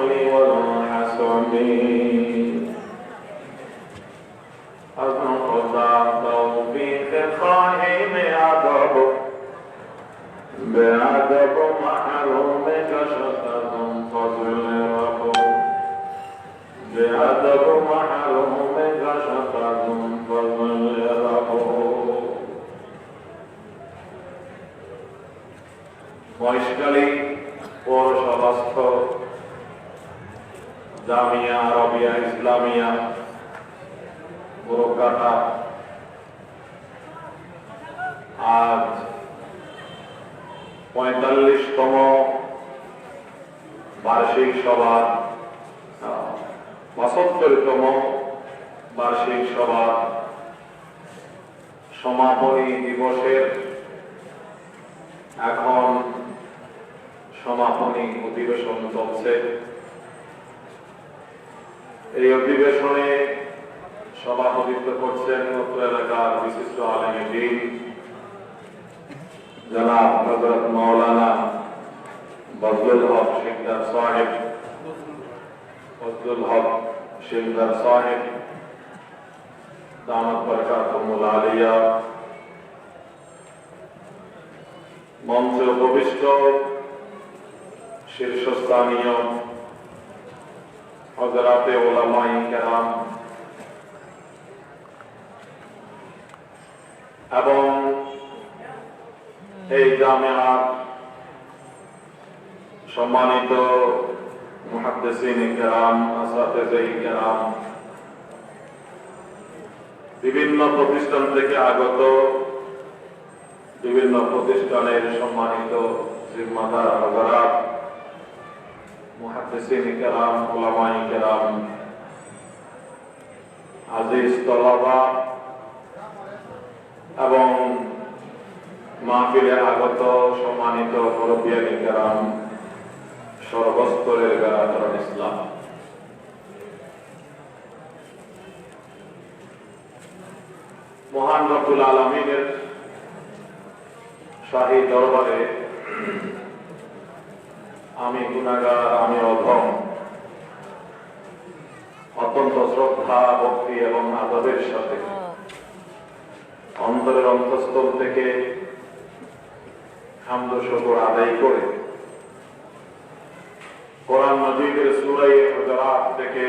العدل والحسن خدا توفیق خواهیم بأدب محروم کشد از فضل رب بأدب محروم کشد از فضل رب মহেশখালী পৌরসভাস্থ জামিয়া আরবিয়া ইসলামিয়া গোরকাটা আজ ৪৫তম বার্ষিক সভা ৭৫তম বার্ষিক সভা সমাপনী দিবসের এখন সমাপনী অধিবেশন চলছে। এই অধিবেশনে সভাপতিত্ব করছেন উত্তর এলাকার বিশিষ্ট আলেমে দ্বীন জনাব হযরত মাওলানা বজলুল হক শিকদার সাহেব দামাত বরকাতুহুল আলিয়া। মঞ্চে উপবিষ্ট শীর্ষস্থানীয় হযরতে উলামায়ে কেরাম এবং এই জামিয়ার সম্মানিত মুহাদ্দিসিন কেরাম, আসাতিজে কেরাম, বিভিন্ন প্রতিষ্ঠান থেকে আগত বিভিন্ন প্রতিষ্ঠানের সম্মানিত জিম্মাদার হযরত, মুহাদ্দিসিন কেরাম, উলামায়ে কেরাম, আজিজ তলাবা এবং মাহফিলে আগত সম্মানিত মুরব্বিয়ানে কেরাম, সর্বস্তরের বেরাদরান ইসলাম, মহান রব্বুল আলামিনের শাহী দরবারে আমি গুনাহগার, আমি অধম, অত্যন্ত শ্রদ্ধা, ভক্তি এবং আদবের সাথে অন্তরের অন্তঃস্থল থেকে হামদ ও শুকর আদায় করে কোরআন মাজিদের সূরা হুজুরাত থেকে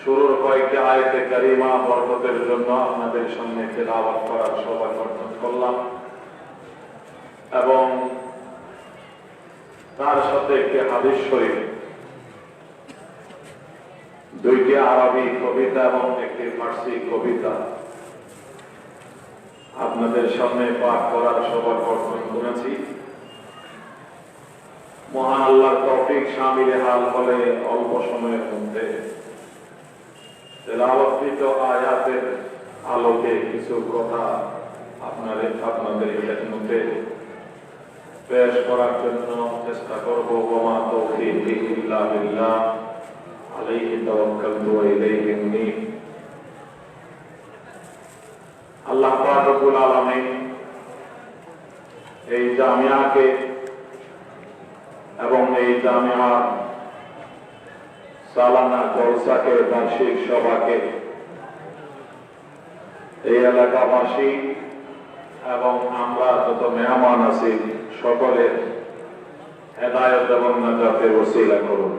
শুরুর কয়েকটি আয়াতে কারিমা বরকতের জন্য আপনাদের সামনে তেলাওয়াত করার সৌভাগ্য অর্জন করলাম এবং তার সাথে একটি হাদিস শরীফ, দুইটি আরবি কবিতা এবং একটি ফার্সি কবিতা আপনাদের সামনে পাঠ করার সৌভাগ্য অর্জন করেছি। মহান আল্লাহর তৌফিক শামিলে হাল হলে অল্প সময়ের মধ্যে তেলাওয়াতকৃত আয়াতের আলোকে কিছু কথা আপনাদের খেদমতে পেশ করার জন্য চেষ্টা করব। ওয়া মা তাওফীকি ইল্লা বিল্লাহ, আলাইহি তাওয়াক্কালতু ওয়া ইলাইহি উনীব। আল্লাহ পাক রব্বুল আলামিন এই জামিয়াকে এবং এই জামিয়ার সালানা জলসাকে, বার্ষিক সভাকে এই এলাকাবাসী এবং আমরা যত মেহমান আছি সকলের হেদায়েত এবং নাজাতের ওসিলা করুন।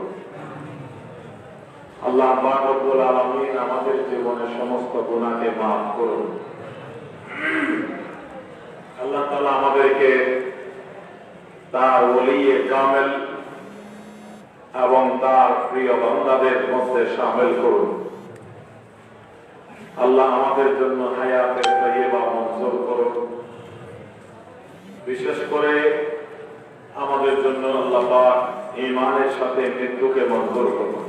আল্লাহ পাক রব্বুল আলামিন আমাদের জীবনের সমস্ত গুনাহকে মাফ করুন। আল্লাহ তাআলা আমাদেরকে তার ওলিয়ে কামেল এবং তার প্রিয় বান্দাদের মধ্যে শামিল করুন। আল্লাহ আমাদের জন্য হায়াতে তাইয়্যিবা মঞ্জুর করুন। বিশেষ করে আমাদের জন্য আল্লাহ পাক ঈমানের সাথে মৃত্যুকে মঞ্জুর করুন।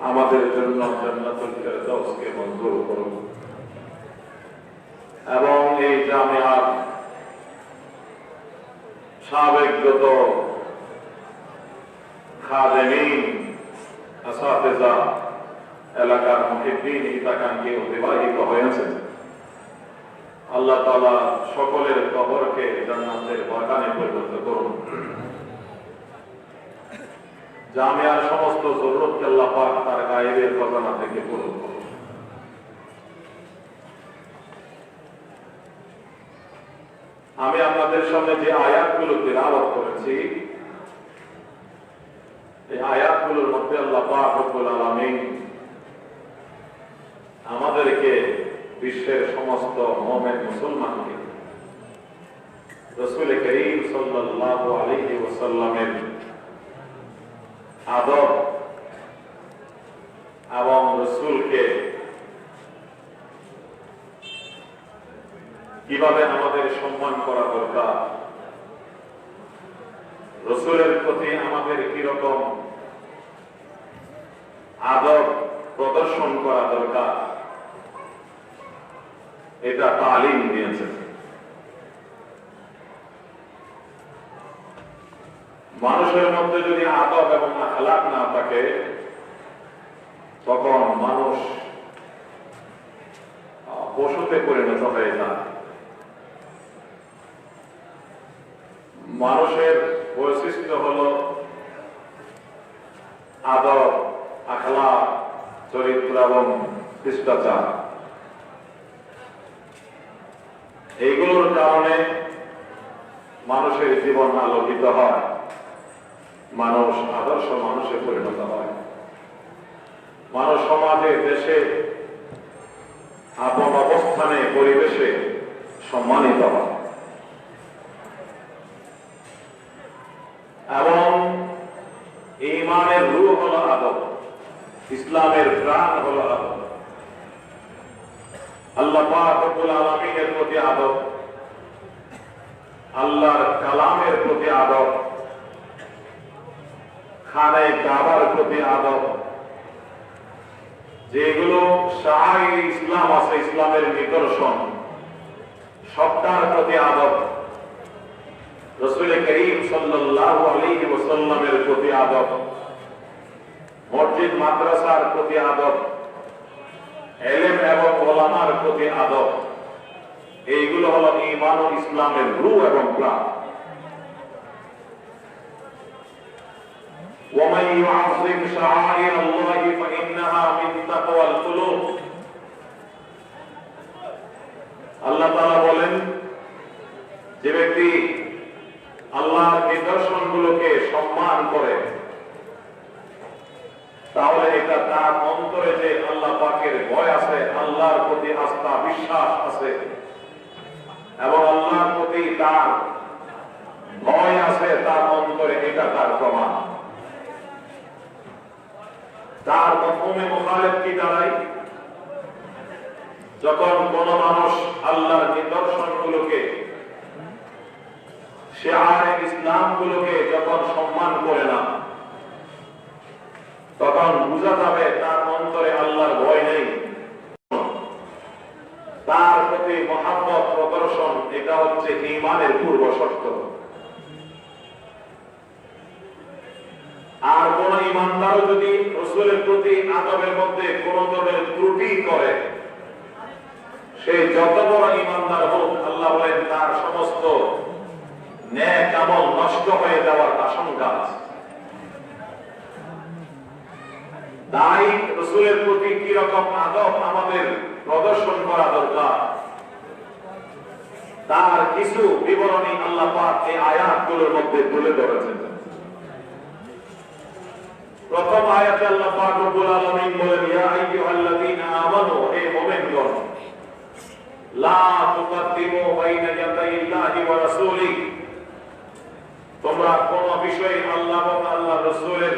আমাদের জন্য জান্নাতুল ফেরদাউসকে মঞ্জুর করুন এবং এই জামিয়ার সাবেক যত খাদেমিন, আসাতিজা, এলাকার মুহিব্বিন, হিতাকাঙ্ক্ষী অতিবাহিত হয়েছেন, আল্লাহ তাআলা সকলের কবরকে জান্নাতের বাগানে পরিণত করুন। জামিয়ার সমস্ত জরুরতকে আল্লাহ পাক তার গায়েবের খজানা থেকে পূরণ করুন। আমি আপনাদের সামনে যে আয়াতগুলো তিলাওয়াত করেছি, এই আয়াতগুলোর মধ্যে আল্লাহ পাক রব্বুল আলামিন আমাদেরকে বিশ্বের সমস্ত মুমিন মুসলমানকে রাসূল করিম সাল্লাল্লাহু আলাইহি ওয়াসাল্লামের আদব এবং রাসূলকে কিভাবে আমাদের সম্মান করা দরকার, রাসূলের প্রতি আমাদের কিরকম আদব প্রদর্শন করা দরকার, এটা তালিম দিয়েছে। মানুষের মধ্যে যদি আদব এবং আখলাক না থাকে, তখন মানুষ পশুতে পরিণত হয়ে যায়। মানুষের বৈশিষ্ট্য হল আদব, আখলাক, চরিত্র এবং শিষ্টাচার। এইগুলোর কারণে মানুষের জীবন আলোকিত হয়, মানুষ আদর্শ মানুষে পরিণত হয়, মানুষ সমাজে, দেশে, আপন অবস্থানে, পরিবেশে সম্মানিত হয়। এবং ঈমানের রূহ হলো আদব, ইসলামের প্রাণ হলো আদব। আল্লাহ পাক রব্বুল আলামিনের প্রতি আদব, আল্লাহর কালামের প্রতি আদব, খানে কাবার প্রতি আদব, যেগুলো শাআইর ইসলাম আছে, ইসলামের নিদর্শন, সবটার প্রতি আদব। রাসূল করিম সাল্লাল্লাহু আলাইহি ওয়াসাল্লামের প্রতি আদব, মসজিদ মাদ্রাসার প্রতি আদব, ইলম এবং উলামার প্রতি আদব। এইগুলো হলো ঈমান ও ইসলামের রূহ এবং প্রাণ। ومن يعظم شعائر الله فإنها من تقوى القلوب। আল্লাহ তাআলা বলেন, যে ব্যক্তি আল্লাহর নিদর্শনগুলোকে সম্মান করে, তাহলে এটা তার অন্তরে যে আল্লাহ পাকের ভয় আছে, আল্লাহর প্রতি আস্থা বিশ্বাস আছে এবং আল্লাহর প্রতি তার ভয় আছে তার অন্তরে, এটা তার প্রমাণ। তার মফহুমে মুখালিফ কি দাঁড়ায়? যখন কোন মানুষ আল্লাহর নিদর্শনগুলোকে, শিআরে ইসলামগুলোকে যখন সম্মান করে না, তখন বোঝা যাবে তার অন্তরে আল্লাহর ভয় নেই, তার প্রতি মহাব্বত প্রদর্শন, এটা হচ্ছে ঈমানের পূর্ব শর্ত। আর কোন ঈমানদার যদি রাসূলের প্রতি আদবের মধ্যে কোন ধরনের ত্রুটি করে, সে যত বড় ঈমানদার হোক, আল্লাহ বলেন তার সমস্ত নেক আমল নষ্ট হয়ে যাওয়ার আশঙ্কা আছে। তাই রাসূলের প্রতি কি রকম আদব আমাদের প্রদর্শন করা দরকার, তার কিছু বিবরণী আল্লাহ পাক এই আয়াতগুলোর মধ্যে তুলে ধরেছেন। প্রথম আয়াতে আল্লাহ পাক রব্বুল আলামিন বলেন, ইয়া আইয়ুহাল্লাযীনা আমানু, হে মুমিনগণ, লা তুকাদ্দিমু বাইনা ইয়াদাইল্লাহি ওয়া রাসূলিহি, তোমরা কোন বিষয়ে আল্লাহ এবং আল্লাহর রাসূলের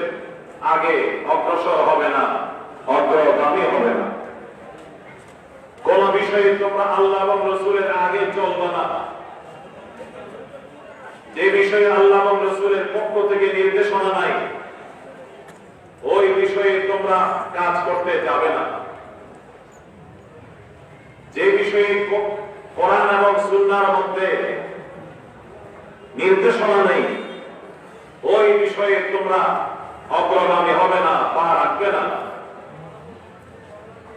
আগে অগ্রসর হবে না, অগ্রগামী হবে না। কোন বিষয়ে তোমরা আল্লাহ এবং রাসূলের আগে চলবে না। যে বিষয়ে আল্লাহ এবং রাসূলের পক্ষ থেকে নির্দেশনা নাই, ওই বিষয়ে তোমরা কাজ করতে যাবে না। যে বিষয়ে কোরআন এবং সুন্নাহর মধ্যে নির্দেশনা নেই, ওই বিষয়ে তোমরা অগ্রগামী হবে না, পা রাখবে না।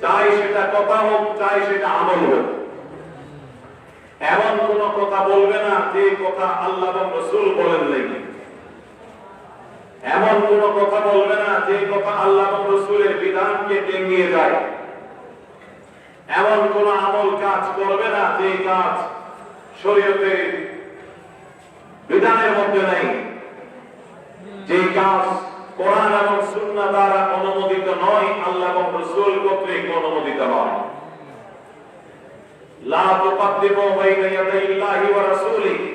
চাই সেটা কথা হোক, চাই সেটা আমল হোক, এমন কোন কথা বলবে না যে কথা আল্লাহ এবং রাসূল বলেন নাই। এমন কোন কথা বলবে না যে কথা আল্লাহ এবং রাসূলের বিধানকে ডিঙিয়ে যায়। এমন কোন আমল কাজ করবে না যে কাজ শরীয়তের বিধানের মধ্যে নাই, যে কাজ কোরআন এবং সুন্নাহ দ্বারা অনুমোদিত নয়, আল্লাহ এবং রাসূল কর্তৃক অনুমোদিত নয়। লা তুকদ্দিমু বাইনা ইয়াদাইল্লাহি ওয়া রাসূলিহি,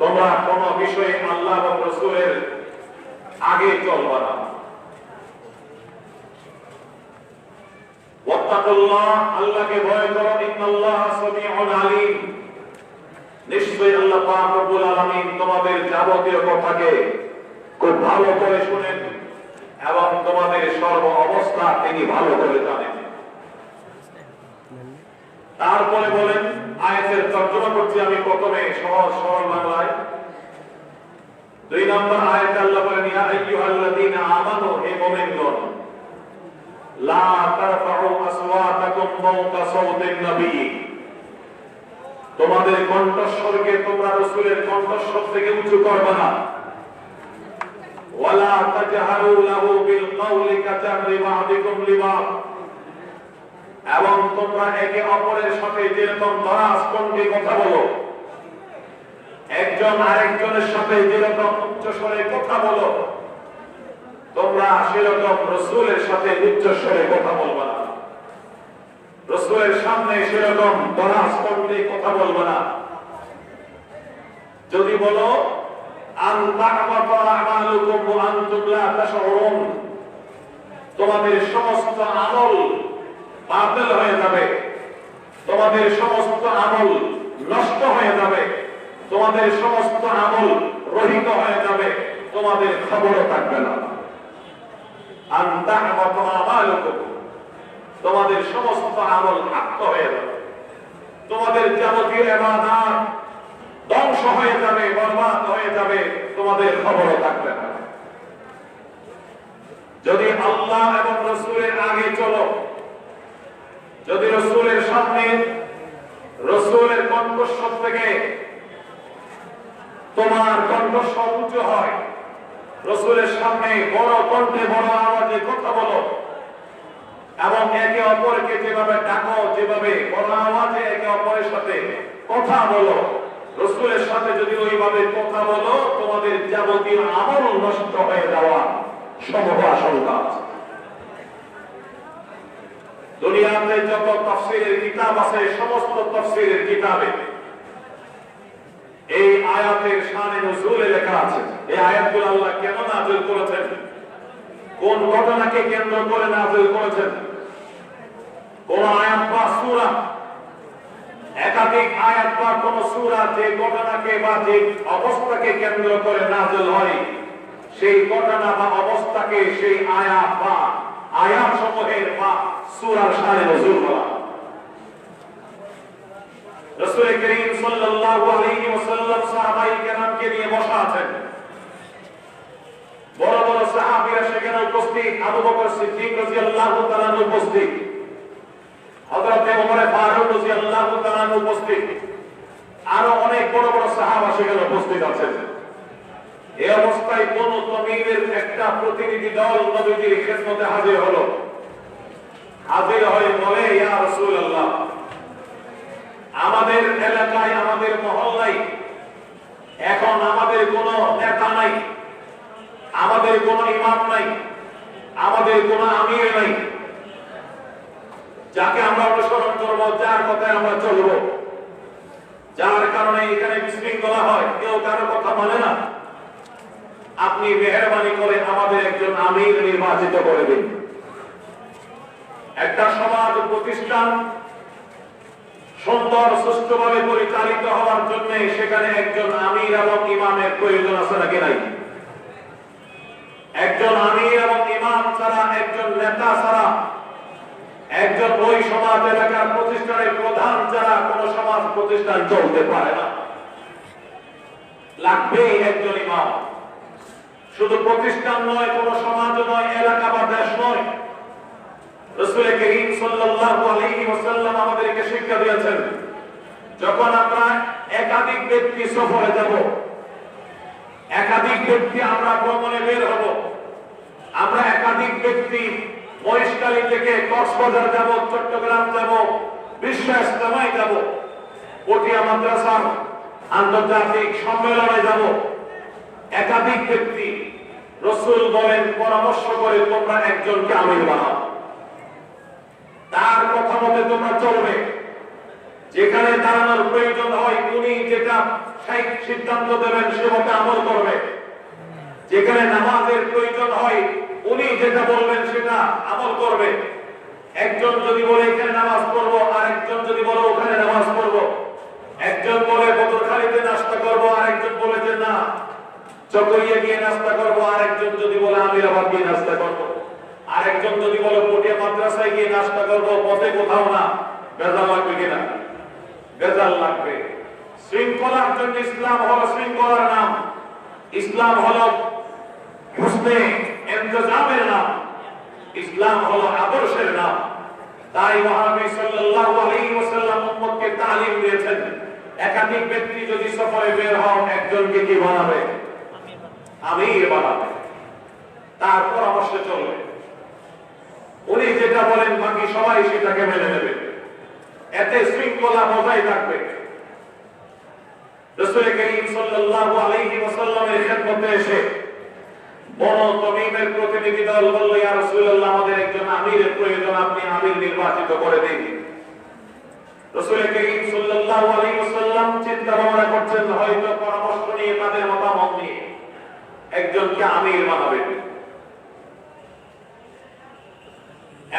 তোমরা কোন বিষয়ে আল্লাহ এবং রাসূলের আগে চলবা না। ওয়াত্তাকুল্লাহ, আল্লাহকে ভয় করো। ইন্নাল্লাহা সামিউন আলীম, নিশ্চয়ই আল্লাহ পাক রব্বুল আলামিন তোমাদের যাবতীয় কথাকে খুব ভালো করে শুনেন এবং তোমাদের সর্ব অবস্থা তিনি ভালো করে জানেন। তারপরে বলেন, আয়াতের তর্জমা করছি আমি প্রথমে সহজ সরল বাংলায়। 2 নম্বর আয়াতে আল্লাহ বলেন, ইয়া আইয়ুহাল্লাযীনা আমানু, হে মুমিনগণ, লা তারফাউ আসওয়াতাকুম ফাওকা সাওতিন নবী, তোমাদের কণ্ঠস্বরকে তোমরা রাসূলের কণ্ঠস্বর থেকে উঁচু করবে না। ওয়ালা তাজহারু লাহু বিল কাওলি কাজাহরি বা'দিকুম লিবা'দ, এবং তোমরা একে অপরের সাথে যেরকম দরাজ কণ্ঠে কথা বলো, একজন আরেকজনের সাথে যেরকম উচ্চ স্বরে কথা বলো, তোমরা সেরকম রাসূলের সাথে উচ্চ স্বরে কথা বলবে না। রাসূলের সামনে সেরকম দরাজ কণ্ঠে কথা বলবে না। যদি বলো আন তা'বাতা আমালুকুম ওয়া আনতুম লা তাশউরুন, তোমাদের সমস্ত আমল বাতিল হয়ে যাবে, তোমাদের সমস্ত আমল নষ্ট হয়ে যাবে, তোমাদের সমস্ত আমল রহিত হয়ে যাবে, তোমাদের খবরও থাকবে না। আন তা'বাতা আমালুকুম, তোমাদের সমস্ত আমল নষ্ট হয়ে যাবে, তোমাদের যাবতীয় ইবাদত ধ্বংস হয়ে যাবে, বরবাদ হয়ে যাবে, তোমাদের খবরও থাকবে না। যদি আল্লাহ এবং রাসূলের আগে চলো, যদি রাসূলের সামনে রাসূলের কণ্ঠস্বর থেকে তোমার কণ্ঠস্বর উঁচু হয়, রাসূলের সামনে বড় কণ্ঠে বড় আওয়াজে কথা বলো এবং একে অপরকে যেভাবে ডাকো, যেভাবে বড় আওয়াজে একে অপরের সাথে কথা বলো, রাসূলের সাথে যদি ওইভাবে কথা বলো, তোমাদের যাবতীয় আমল নষ্ট হয়ে যাওয়া সম্ভব আশঙ্কা আছে। দুনিয়াতে যত তাফসীরের কিতাব আছে, সমস্ত তাফসীরের কিতাবে এই আয়াতের শানে নুজুলে লেখা আছে। এই আয়াতগুলো আল্লাহ কেন নাযিল করেছেন, কোন ঘটনাকে কেন্দ্র করে নাযিল করেছেন, কোন আয়াত বা সূরা, একাধিক আয়াত বা কোন সূরা যে ঘটনাকে বা যে অবস্থাকে কেন্দ্র করে নাযিল হয়, সেই ঘটনা বা অবস্থাকে সেই আয়াত বা আয়াত সমূহের বা সূরার শানে নুজুল বলা। রাসূল করিম সাল্লাল্লাহু আলাইহি ওয়াসাল্লাম সাহাবায়ে কেরামকে নিয়ে বসা আছেন, বড় বড় সাহাবীরা সেখানে উপস্থিত, আবু বকর সিদ্দিক রাদিয়াল্লাহু তাআলা উপস্থিত, হযরত ওমর ফারুক রাদিয়াল্লাহু তাআলা উপস্থিত, আরো অনেক বড় বড় সাহাবা সেখানে উপস্থিত আছেন। এই অবস্থায় কোন তমিমের একটা প্রতিনিধি দল নবীজির খেদমতে হাজির হলো। হাজির হয়ে বলে, ইয়া রাসূলুল্লাহ, আমাদের এলাকায়, আমাদের মহল্লায় এখন আমাদের কোনো নেতা নাই, আমাদের কোনো ইমাম নাই, আমাদের কোনো আমির নাই, যাকে আমরা অনুসরণ করবো, যার কথায় আমরা চলবো, যার কারণে এখানে বিশৃঙ্খলা হয়, কেউ কারো কথা মানে না। আপনি মেহেরবানি করে আমাদের একজন আমির নির্বাচিত করে দিন। একটা সমাজ প্রতিষ্ঠান সুন্দর সুষ্ঠুভাবে পরিচালিত হওয়ার জন্য সেখানে একজন আমির এবং ইমামের প্রয়োজন আছে নাকি নাই? একজন আমির এবং ইমাম ছাড়া, একজন নেতা ছাড়া, একজন ওই সমাজ এলাকার প্রতিষ্ঠানের প্রধান ছাড়া কোন সমাজ প্রতিষ্ঠান চলতে পারে না। লাগবে একজন ইমাম। শুধু প্রতিষ্ঠান নয়, কোন সমাজ নয়, এলাকা বা দেশ নয়। রাসূল করিম সাল্লাল্লাহু আলাইহি ওয়াসাল্লাম আমাদেরকে শিক্ষা দিয়েছেন, যখন আমরা একাধিক ব্যক্তি সফরে যাব, একাধিক ব্যক্তি আমরা ভ্রমণে বের হব। আমরা একাধিক ব্যক্তি মহেশখালী থেকে কক্সবাজার যাব, চট্টগ্রাম যাব, বিশ্ব ইজতেমায় যাব, পটিয়া মাদ্রাসার আন্তর্জাতিক সম্মেলনে যাব। একাধিক ব্যক্তি, রাসূল বলেন পরামর্শ করে তোমরা একজনকে আমির বানাও, তার কথা মতে তোমরা চলবে। যেখানে দাঁড়ানোর প্রয়োজন হয় উনি যেটা সিদ্ধান্ত দেবেন সে মতে আমল করবে। যেখানে নামাজের প্রয়োজন হয় উনি যেটা বলবেন সেটা আমল করবে। একজন যদি বলে এখানে নামাজ পড়বো, আর একজন যদি বলে ওখানে নামাজ পড়বো, একজন বলে বদরখালীতে নাস্তা করবো, আর একজন বলে যে না চকরিয়া গিয়ে নাস্তা করবো, আর একজন যদি বলে আমিরাবাদ গিয়ে নাস্তা করবো, আর একজন যদি বলে পটিয়া মাদ্রাসায় গিয়ে নাস্তা করবো, পথে কোথাও না, বেজাল লাগবে কিনা? বেজাল লাগবে। শৃঙ্খলার জন্য ইসলাম হলো শৃঙ্খলার নাম, ইসলাম হলো হুসনে ইন্তজামের নাম, ইসলাম হলো আদর্শের নাম। তাই মহানবী সাল্লাল্লাহু আলাইহি ওয়াসাল্লাম উম্মতকে তালিম দিয়েছেন, একাধিক ব্যক্তি যদি সফরে বের হন একজনকে কি বানাবে? আমির বানাবে, তার পরামর্শে চলবে। উনি যেটা বলেন বাকি সবাই সেটাকে মেনে নেবে, এতে শৃঙ্খলা বজায় থাকবে। রাসূল করিম সাল্লাল্লাহু আলাইহি ওয়াসাল্লামের খেদমতে এসে বনু তামিমের প্রতিনিধি দল বলল, ইয়া রাসূলুল্লাহ, আমাদের একজন আমিরের প্রয়োজন, আপনি আমির নির্বাচিত করে দিন। রাসূল করিম সাল্লাল্লাহু আলাইহি ওয়াসাল্লাম চিন্তা ভাবনা করছেন, হয়তো পরামর্শ নিয়ে তাদের মতামত নিয়ে একজনকে আমির বানাবেন।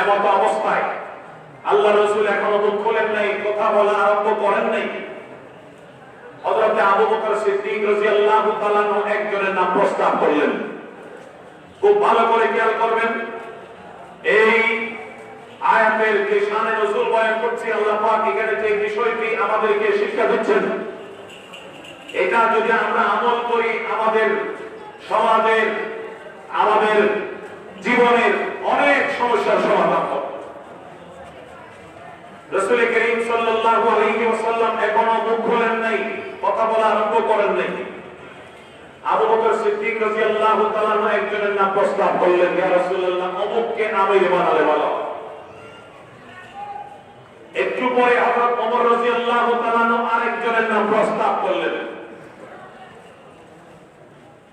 এমন অবস্থায় আল্লাহ রাসূল এখনো মুখ খোলেন নাই, কথা বলা আরম্ভ করেন নাই। হযরত আবু বকর সিদ্দিক রাদিয়াল্লাহু তাআলা একজনের নাম প্রস্তাব করলেন। খুব ভালো করে খেয়াল করবেন, এই আয়াতের যে শানে নজুল বয়ান করছি, আল্লাহ পাক এখানে যে বিষয়টি আমাদেরকে শিক্ষা দিচ্ছেন, এটা যদি আমরা আমল করি আমাদের সমাজের, আমাদের জীবনের অনেক সমস্যার সমাধান হবে। রাসূল করিম সাল্লাল্লাহু আলাইহি ওয়াসাল্লাম এখনো মুখ খোলেন নাই, কথা বলা আরম্ভ করেন নাই। আবু বকর সিদ্দিক রাদিয়াল্লাহু তাআলা একজনের নাম প্রস্তাব করলেন, ইয়া রাসূলুল্লাহ, অমুককে আমির বানালে ভালো। একটু পরে হযরত ওমর রাদিয়াল্লাহু তাআলা আরেকজনের নাম প্রস্তাব করলেন।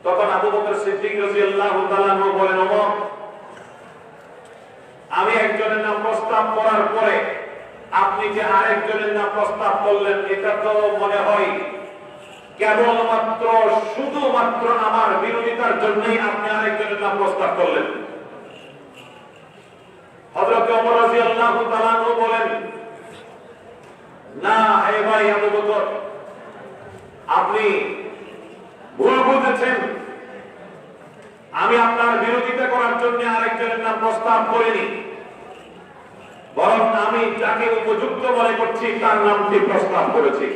তখন আবু বকর সিদ্দিক রাদিয়াল্লাহু তাআলা বলেন, ওমর, আমি একজনের নাম প্রস্তাব করার পরে আপনি যে আরেকজনের নাম প্রস্তাব করলেন, এটা তো মনে হয় কেবলমাত্র শুধুমাত্র আমার বিরোধিতার জন্যই আপনি আরেকজনের নাম প্রস্তাব করলেন। হযরত ওমর রাদিয়াল্লাহু তাআলা বলেন, না হে ভাই আবু বকর, আপনি ভুল বুঝেছেন। আমি আপনার বিরোধিতা করার জন্য আরেকজনের নাম প্রস্তাব করিনি, বরং আমি যাকে উপযুক্ত মনে করছি তার নামটি প্রস্তাব করেছি।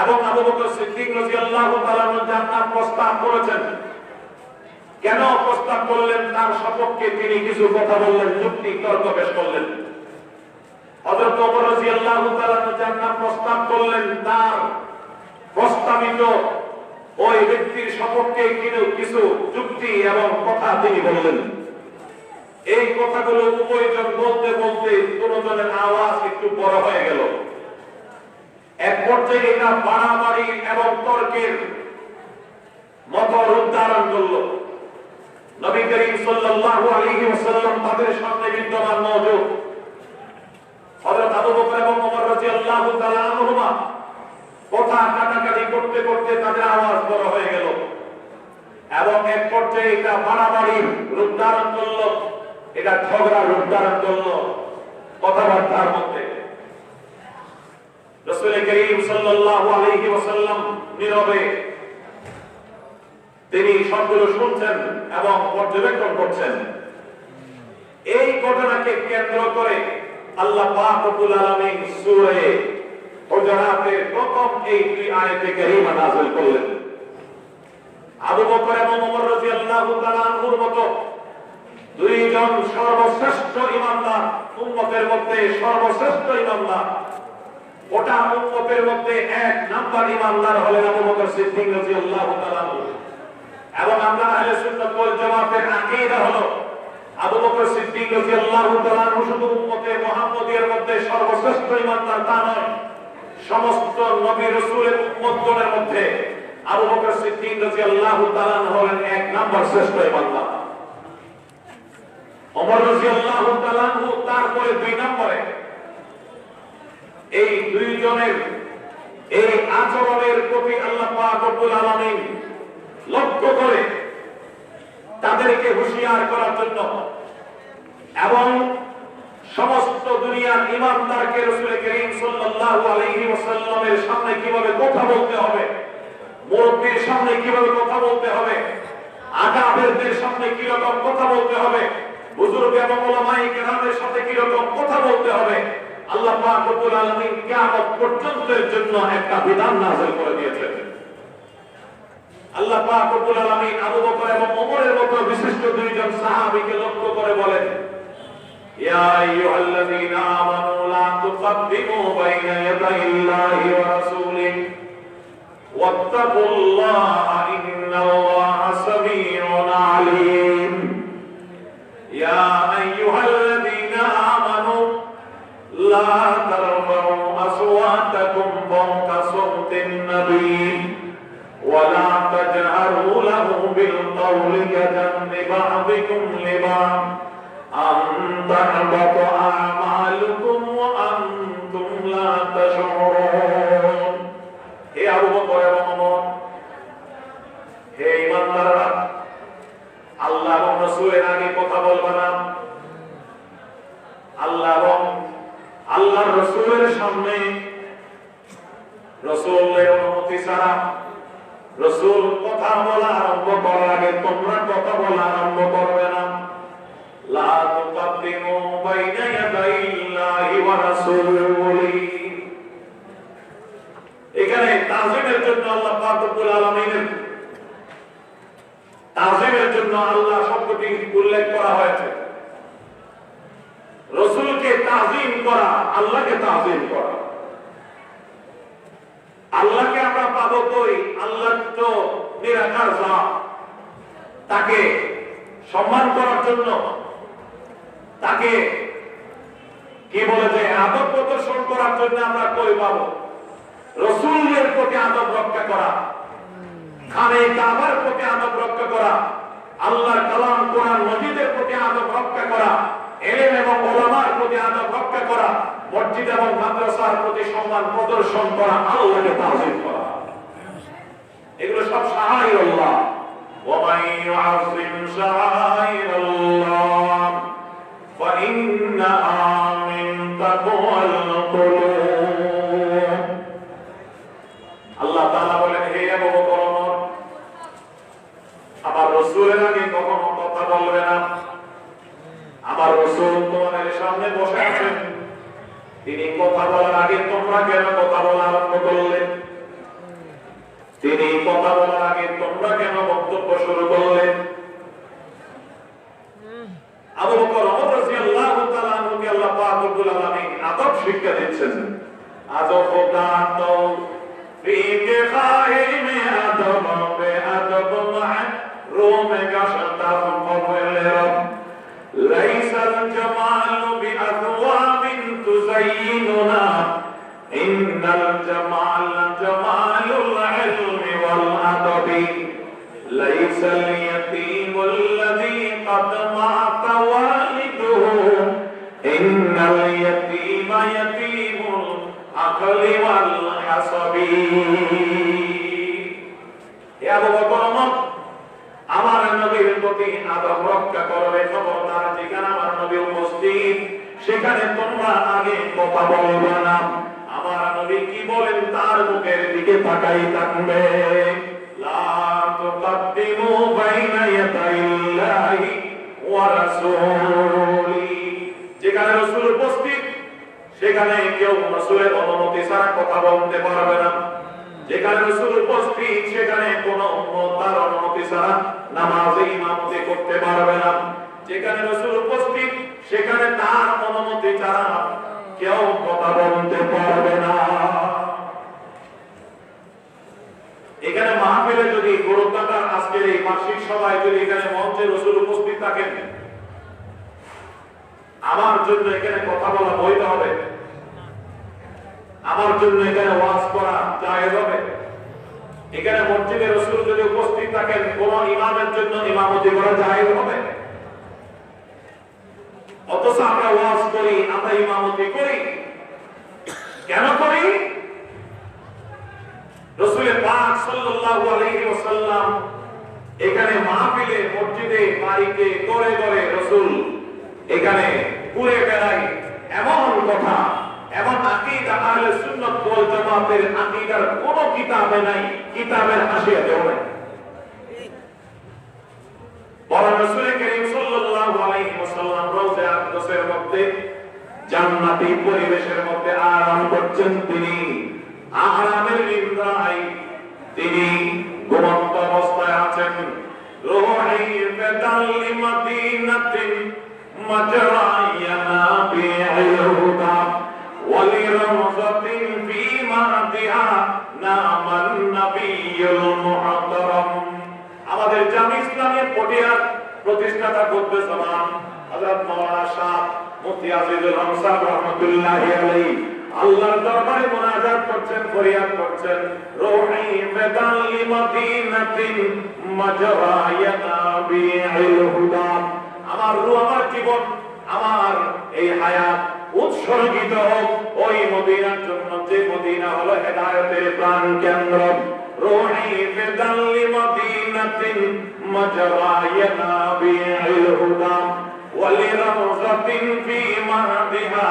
এবং আবু বকর সিদ্দিক রাদিয়াল্লাহু তাআলা যার নাম প্রস্তাব করেছেন, কেন প্রস্তাব করলেন তার সপক্ষে তিনি কিছু কথা বললেন, যুক্তি তর্ক পেশ করলেন। হযরত ওমর রাদিয়াল্লাহু তাআলা যার নাম প্রস্তাব করলেন, তার প্রস্তাবিত ওই ব্যক্তির সপক্ষে কিছু যুক্তি এবং কথা তিনি বললেন। এই কথাগুলো উভয়জন বলতে বলতে দুজনের আওয়াজ একটু বড় হয়ে গেল। এক পর্যায়ে এটা বাড়াবাড়ি এবং তর্কের মতো রূপ ধারণ করল। নবী করিম সাল্লাল্লাহু আলাইহি ওয়াসাল্লাম তাদের সামনে বিদ্যমান মওজুদ। হযরত আবু বকর এবং ওমর রাদিয়াল্লাহু তাআলা আনহুমা কথা কাটাকাটি করতে করতে তাদের আওয়াজ বড় হয়ে গেল এবং এক পর্যায়ে এটা বাড়াবাড়ি রূপ ধারণ করল, এটা ঝগড়ার রূপ ধারণ করল কথাবার্তার মধ্যে। রাসূল করিম সাল্লাল্লাহু আলাইহি ওয়াসাল্লাম নীরবে তিনি সবগুলো শুনছেন এবং পর্যবেক্ষণ করছেন। এই ঘটনাকে কেন্দ্র করে আল্লাহ পাক রব্বুল আলামিন সূরা হুজুরাতের প্রথম এই দুই আয়াতে কারীমা নাযিল করলেন। আবু বকর এবং ওমর রাদিয়াল্লাহু তাআলা আনহুর মতো দুইজন সর্বশ্রেষ্ঠ ইমানদার, উম্মতের মধ্যে সর্বশ্রেষ্ঠ ইমানদার, গোটা উম্মতের মধ্যে এক নাম্বার ইমানদার হলেন আবু বকর সিদ্দিক রাদিয়াল্লাহু তাআলা। এবং আমরা আহলে সুন্নাত ওয়াল জামাতের আকীদা হলো আবু বকর সিদ্দিক রাদিয়াল্লাহু তাআলা শুধু উম্মতে মুহাম্মদিয়ার মধ্যে সর্বশ্রেষ্ঠ ইমানদার তা নয়, সমস্ত নবী রাসূলের উম্মতগণের মধ্যে আবু বকর সিদ্দিক রাদিয়াল্লাহু তাআলা হলেন এক নাম্বার শ্রেষ্ঠ ইমানদার। ওমর রাদিয়াল্লাহু তাআলা তারপরে দুই নম্বরে। এই দুইজনের এই আচরণের প্রতি আল্লাহ পাক রব্বুল আলামিন লক্ষ্য করে তাদেরকে হুঁশিয়ার করার জন্য এবং সমস্ত দুনিয়ার ইমানদারকে রাসূল করিম সাল্লাল্লাহু আলাইহি ওয়াসাল্লামের সামনে কিভাবে কথা বলতে হবে, মুরব্বির সামনে কিভাবে কথা বলতে হবে, আকাবেরদের সামনে কি রকম কথা বলতে হবে, বুজুর্গ এবং উলামায়ে কেরামের সাথে কি রকম কথা বলতে হবে, আল্লাহ পাক রব্বুল আলামিন কিয়ামত পর্যন্তের জন্য একটা বিধান নাযিল করে দিয়েছেন। আল্লাহ পাক রব্বুল আলামিন আবু বকর এবং ওমরের মতো বিশিষ্ট দুইজন সাহাবীকে লক্ষ্য করে বলেন, ইয়া আইয়ুহাল্লাযীনা আমানু লা তুকদ্দিমু বাইনা ইয়াদাইল্লাহি ওয়া রাসূলিহি ওয়াত্তাকুল্লাহা ইন্নাল্লাহা সামিউন আলীম। ইয়া আইয়ুহাল্লাযীনা আমানু লা তারফাউ আসওয়াতাকুম ফাওকা সাওতিন নবী ولا تجهروا له بالقول كجهر بعضكم لبعض أن تحبط أعمالكم وأنتم لا تشعرون। হে আবু বকর এবং ওমর, হে ঈমানদাররা, আল্লাহ এবং রাসূলের আগে কথা বলবে না, আল্লাহ এবং আল্লাহর রাসূলের সামনে রাসূলের অনুমতি ছাড়া রাসূল কথা বলা আরম্ভ করার আগে তোমরা কথা বলা আরম্ভ করবে না। লা তুকদ্দিমু বাইনা ইয়াদাইল্লাহি ওয়া রাসূলিহি। এখানে তাযীমের জন্য আল্লাহ পাক রব্বুল আলামিনের তাযীমের জন্য আল্লাহ শব্দটি উল্লেখ করা হয়েছে। রাসূলকে তাযীম করা, আল্লাহকে তাযীম করা। আল্লাহকে আমরা পাবো কই? আল্লাহ তো নিরাকার জাত, তাকে সম্মান করার জন্য, তাকে কি বলে যে আদব প্রদর্শন করার জন্য আমরা কই পাবো? রাসূলের প্রতি আদব রক্ষা করা, খানে কাবার প্রতি আদব রক্ষা করা, আল্লাহর কালাম কোরআন মজিদের প্রতি আদব রক্ষা করা, ইলম এবং উলামার প্রতি আদব রক্ষা করা, মসজিদ এবং মাদ্রাসার প্রতি সম্মান প্রদর্শন করা, আল্লাহকে তাযীম করা, এগুলো সব শাআইরুল্লাহ। ওয়া মান ইউআযিম শাআইরাল্লাহ ফাইন্নাহা মিন তাকওয়াল কুলুব। আল্লাহ তাআলা বলেন, হে আবু বকর ওমর, আমার রাসূলের আগে কখনো কথা বলবে না। আমার রাসূল তোমাদের সামনে বসে আছেন, তিনি কথা বলার আগে তোমরা কেন কথা বলা আরম্ভ করলে? তিনি কথা বলার আগে তোমরা কেন বক্তব্য শুরু করলে? আবু বকর ওমর রাদিয়াল্লাহু তাআলা আনহুকে আল্লাহ পাক রব্বুল আলামিন আদব শিক্ষা দিচ্ছেন। আদব দাত ফিকে খাইমে আদব বে আদব মা রুমে গাশতা কবল রব লাইসাল জামালু বিআদওয়াবিন তুযায়িনুনা ইন্নাল জামাল জামালুল ইলমি ওয়াল আদবি লাইসাল ইয়াতীমুল লাযী قد مات والده إن اليتيم يتيم العقل والحسب। হে আবু বকর ওমর, আমার নবীর প্রতি আদব রক্ষা করবে। খবরদার, যেখানে আমার নবী উপস্থিত সেখানে তোমরা আগে কথা বলবে না। আমার নবী কি বলেন তার মুখের দিকে তাকাই থাকবে। লা তুকদ্দিমু বাইনা ইয়াদাইল্লাহি ওয়া রাসূলিহি। যেখানে রাসূল উপস্থিত সেখানে কেউ রাসূলের অনুমতি ছাড়া কথা বলতে পারবে না। যেখানে রাসূল উপস্থিত সেখানে কোনো উম্মত তার অনুমতি ছাড়া নামাজে ইমামতি করতে পারবে না। যেখানে রাসূল উপস্থিত সেখানে তার অনুমতি ছাড়া কেউ কথা বলতে পারবে না। এখানে মাহফিলে যদি গোরস্থানটার আজকের এই মাসিক সভায় যদি এখানে মঞ্চে রাসূল উপস্থিত থাকেন, আমার জন্য এখানে কথা বলা বৈধ হবে, আমার জন্য এখানে ওয়াজ করা জায়েজ হবে। এখানে মসজিদে রাসূল যদি উপস্থিত থাকেন, কোন ইমামের জন্য ইমামতি করা জায়েজ হবে। অথচ আমরা ওয়াজ করি, আমরা ইমামতি করি, কেন করি? রাসূল পাক সাল্লাল্লাহু আলাইহি ওয়াসাল্লাম এখানে মাহফিলে, মসজিদে, বাড়িতে করে করে রাসূল এখানে ঘুরে বেড়াই, এমন কথা, এমন আকীদা আহলে সুন্নাত ওয়াল জামাতের আকীদার কোন কিতাবে নাই, কিতাবের হাসিয়াতেও নাই। বড় রাসূল করিম সাল্লাল্লাহু আলাইহি ওয়াসাল্লাম রওজা আকদাসের মধ্যে জান্নাতি পরিবেশের মধ্যে আরাম করছেন। তিনি আরামের নিদ্রায় তিনি ঘুমন্ত অবস্থায় আছেন। রূহি ফাদাল্লি মাদিনাতিন মাজরা ইয়ানাবিউল হুদা ওয়ালিরওজাতিন ফি মাদিহা নামান নাবিয়ুল মুহতারাম। আমাদের জামি ইসলামের পটিয়ার প্রতিষ্ঠাতা কুদ্দুস জামান হযরত মাওলানা শাহ মুফতি আজিজুল হক সাহেব রাহমাতুল্লাহি আলাইহি আল্লাহর দরবারে মুনাজাত করছেন, ফরিয়াদ করছেন। রূহি ফাদাল্লি মাদিনাতিন মাজরা ইয়ানাবিউল হুদা। আমার রূহ, আমার জীবন, আমার এই হায়াত উৎসর্গিত হোক ওই মদিনার জন্য, যে মদিনা হলো হেদায়েতের প্রাণ কেন্দ্র। রূহি ফাদাল্লি মাদিনাতিন মাজরা ইয়ানাবিউল হুদা ওয়ালিরওজাতিন ফি মাহদিহা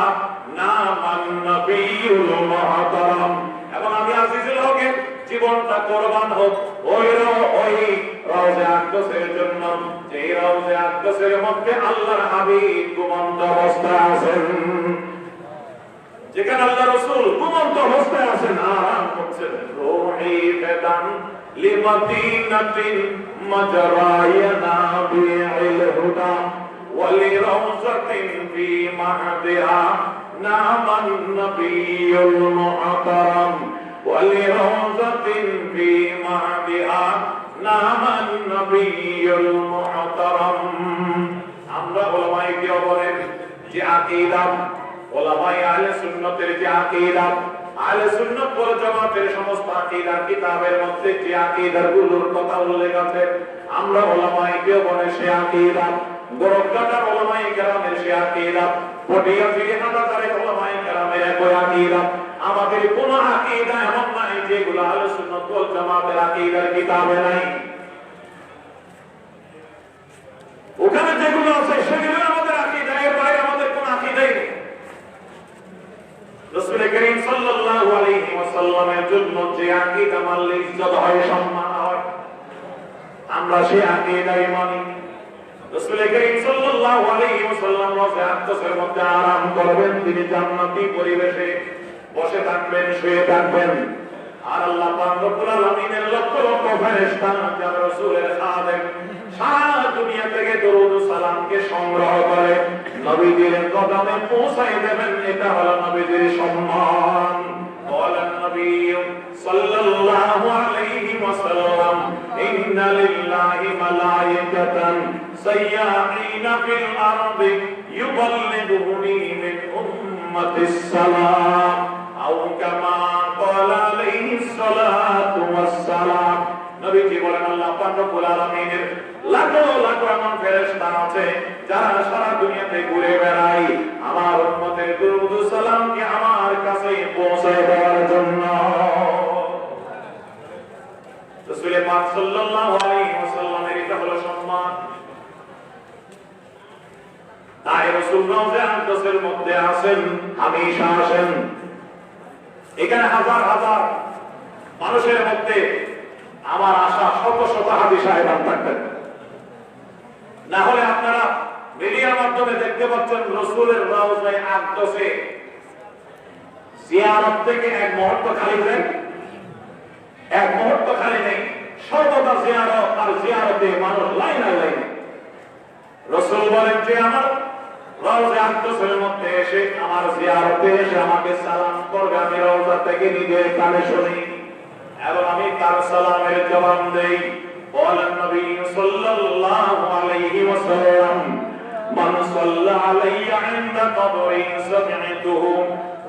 নামান নাবিয়ুল মুহতারাম। এবং আমি আজিজুল হকের জীবনটা কোরবান হোক ওই রওজা আকদাসের জন্য, যে রওজা আকদাসের মধ্যে আল্লাহর হাবিব ঘুমন্ত অবস্থায় আছেন, যেখানে আল্লাহ রাসূল ঘুমন্ত অবস্থায় আছেন, আরাম করছেন। রূহি ফাদান লিমাদিনাতিন মাজরা ইয়ানাবিউল হুদা ওয়ালিরওজাতিন ফি মাহদিহা নামান নাবিয়ুল মুহতারাম ওয়ালিরওজাতিন ফি মাহদিহা নামান নাবিয়ুল মুহতারাম। আমরা উলামায়ে কিরামের যে আকীদা, উলামায়ে আহলে সুন্নাতের যে আকীদা, আহলে সুন্নাত ওয়াল জামাতের সমস্ত আকীদা কিতাবের মধ্যে যে আকীদাগুলোর কথা উল্লেখ আছে, আমরা উলামায়ে কিরামের সেই আকীদা, গোরস্থানের উলামায়ে কিরামের সেই আকীদা, পটিয়া ফিরহাদার উলামায়ে কিরামের একই আকীদা। আমাদের কোন আকীদা এমন নাই যেগুলো আহলে সুন্নাত ওয়াল জামাতের আকীদার কিতাবে নাই। ওখানে যেগুলো আছে সেগুলো আমাদের আকীদা, এর বাইরে আমাদের কোন আকীদাই নেই। রাসূল করিম সাল্লাল্লাহু আলাইহি ওয়াসাল্লামের জন্য যে আকীদা মানলে ইজ্জত হয়, সম্মান হয়, আমরা সেই আকীদাই মানি। রাসূল করিম সাল্লাল্লাহু আলাইহি ওয়াসাল্লাম রওজা আকদাসের মধ্যে আরাম করবেন, তিনি জান্নাতি পরিবেশে বসে থাকবেন, শুয়ে থাকবেন। আর আল্লাহ পাক রব্বুল আলামিনের লক্ষ লক্ষ ফেরেশতা যারা রাসূলের খাদেম, সারা দুনিয়া থেকে দরুদ ও সালামকে সংগ্রহ করে নবীজির কদমে পৌঁছায় দেবেন। এটা হলো নবীজির সম্মান। বলেন নবী সাল্লাল্লাহু আলাইহি ওয়াসাল্লাম, ইন্না লিল্লাহি মালায়েকাতান সাইয়্যাহিনা ফিল আরদি ইউবাল্লিগুনি মিন উম্মাতিস সালাম আও কামা ক্বালা আলাইহিস সালাতু ওয়াস সালাম। নবীজি বলেন আল্লাহ পাক রব্বুল আলামিনের লাখো লাখো এমন ফেরেশতা আছে যারা সারা দুনিয়াতে ঘুরে বেড়ায় আমার উম্মতের দরুদ ও সালামকে আমার কাছে পৌঁছায় দেওয়ার জন্য। রাসূল পাক সাল্লাল্লাহু আলাইহি ওয়াসাল্লামের এটা হলো সম্মান। তাই রাসূল রওজা আকদাসের মধ্যে আছেন, হামেশা আসেন। এখানে হাজার হাজার মানুষের মধ্যে আমার আশা শত শত হাজি সাহেবান থাকবেন। না হলে আপনারা মিডিয়ার মাধ্যমে দেখতে পাচ্ছেন রাসূলের রওজায়ে আকদাসে জিয়ারত থেকে এক মুহূর্ত খালি নেই, এক মুহূর্ত খালি নেই, সর্বদা জিয়ারত আর জিয়ারতে মানুষ লাইন আর লাইন। রাসূল বলেন যে আমার রওজা আকদসের মধ্যে এসে আমার জিয়ারতে এসে আমাকে সালাম করবে, আমি রওজা থেকে নিজের কানে শুনি এবং আমি তার সালামের জবাব দেই। বলেন নবী সাল্লাল্লাহু আলাইহি ওয়াসাল্লাম, মান সাল্লা আলাইয়া ইনদা কবরি সামি'তুহু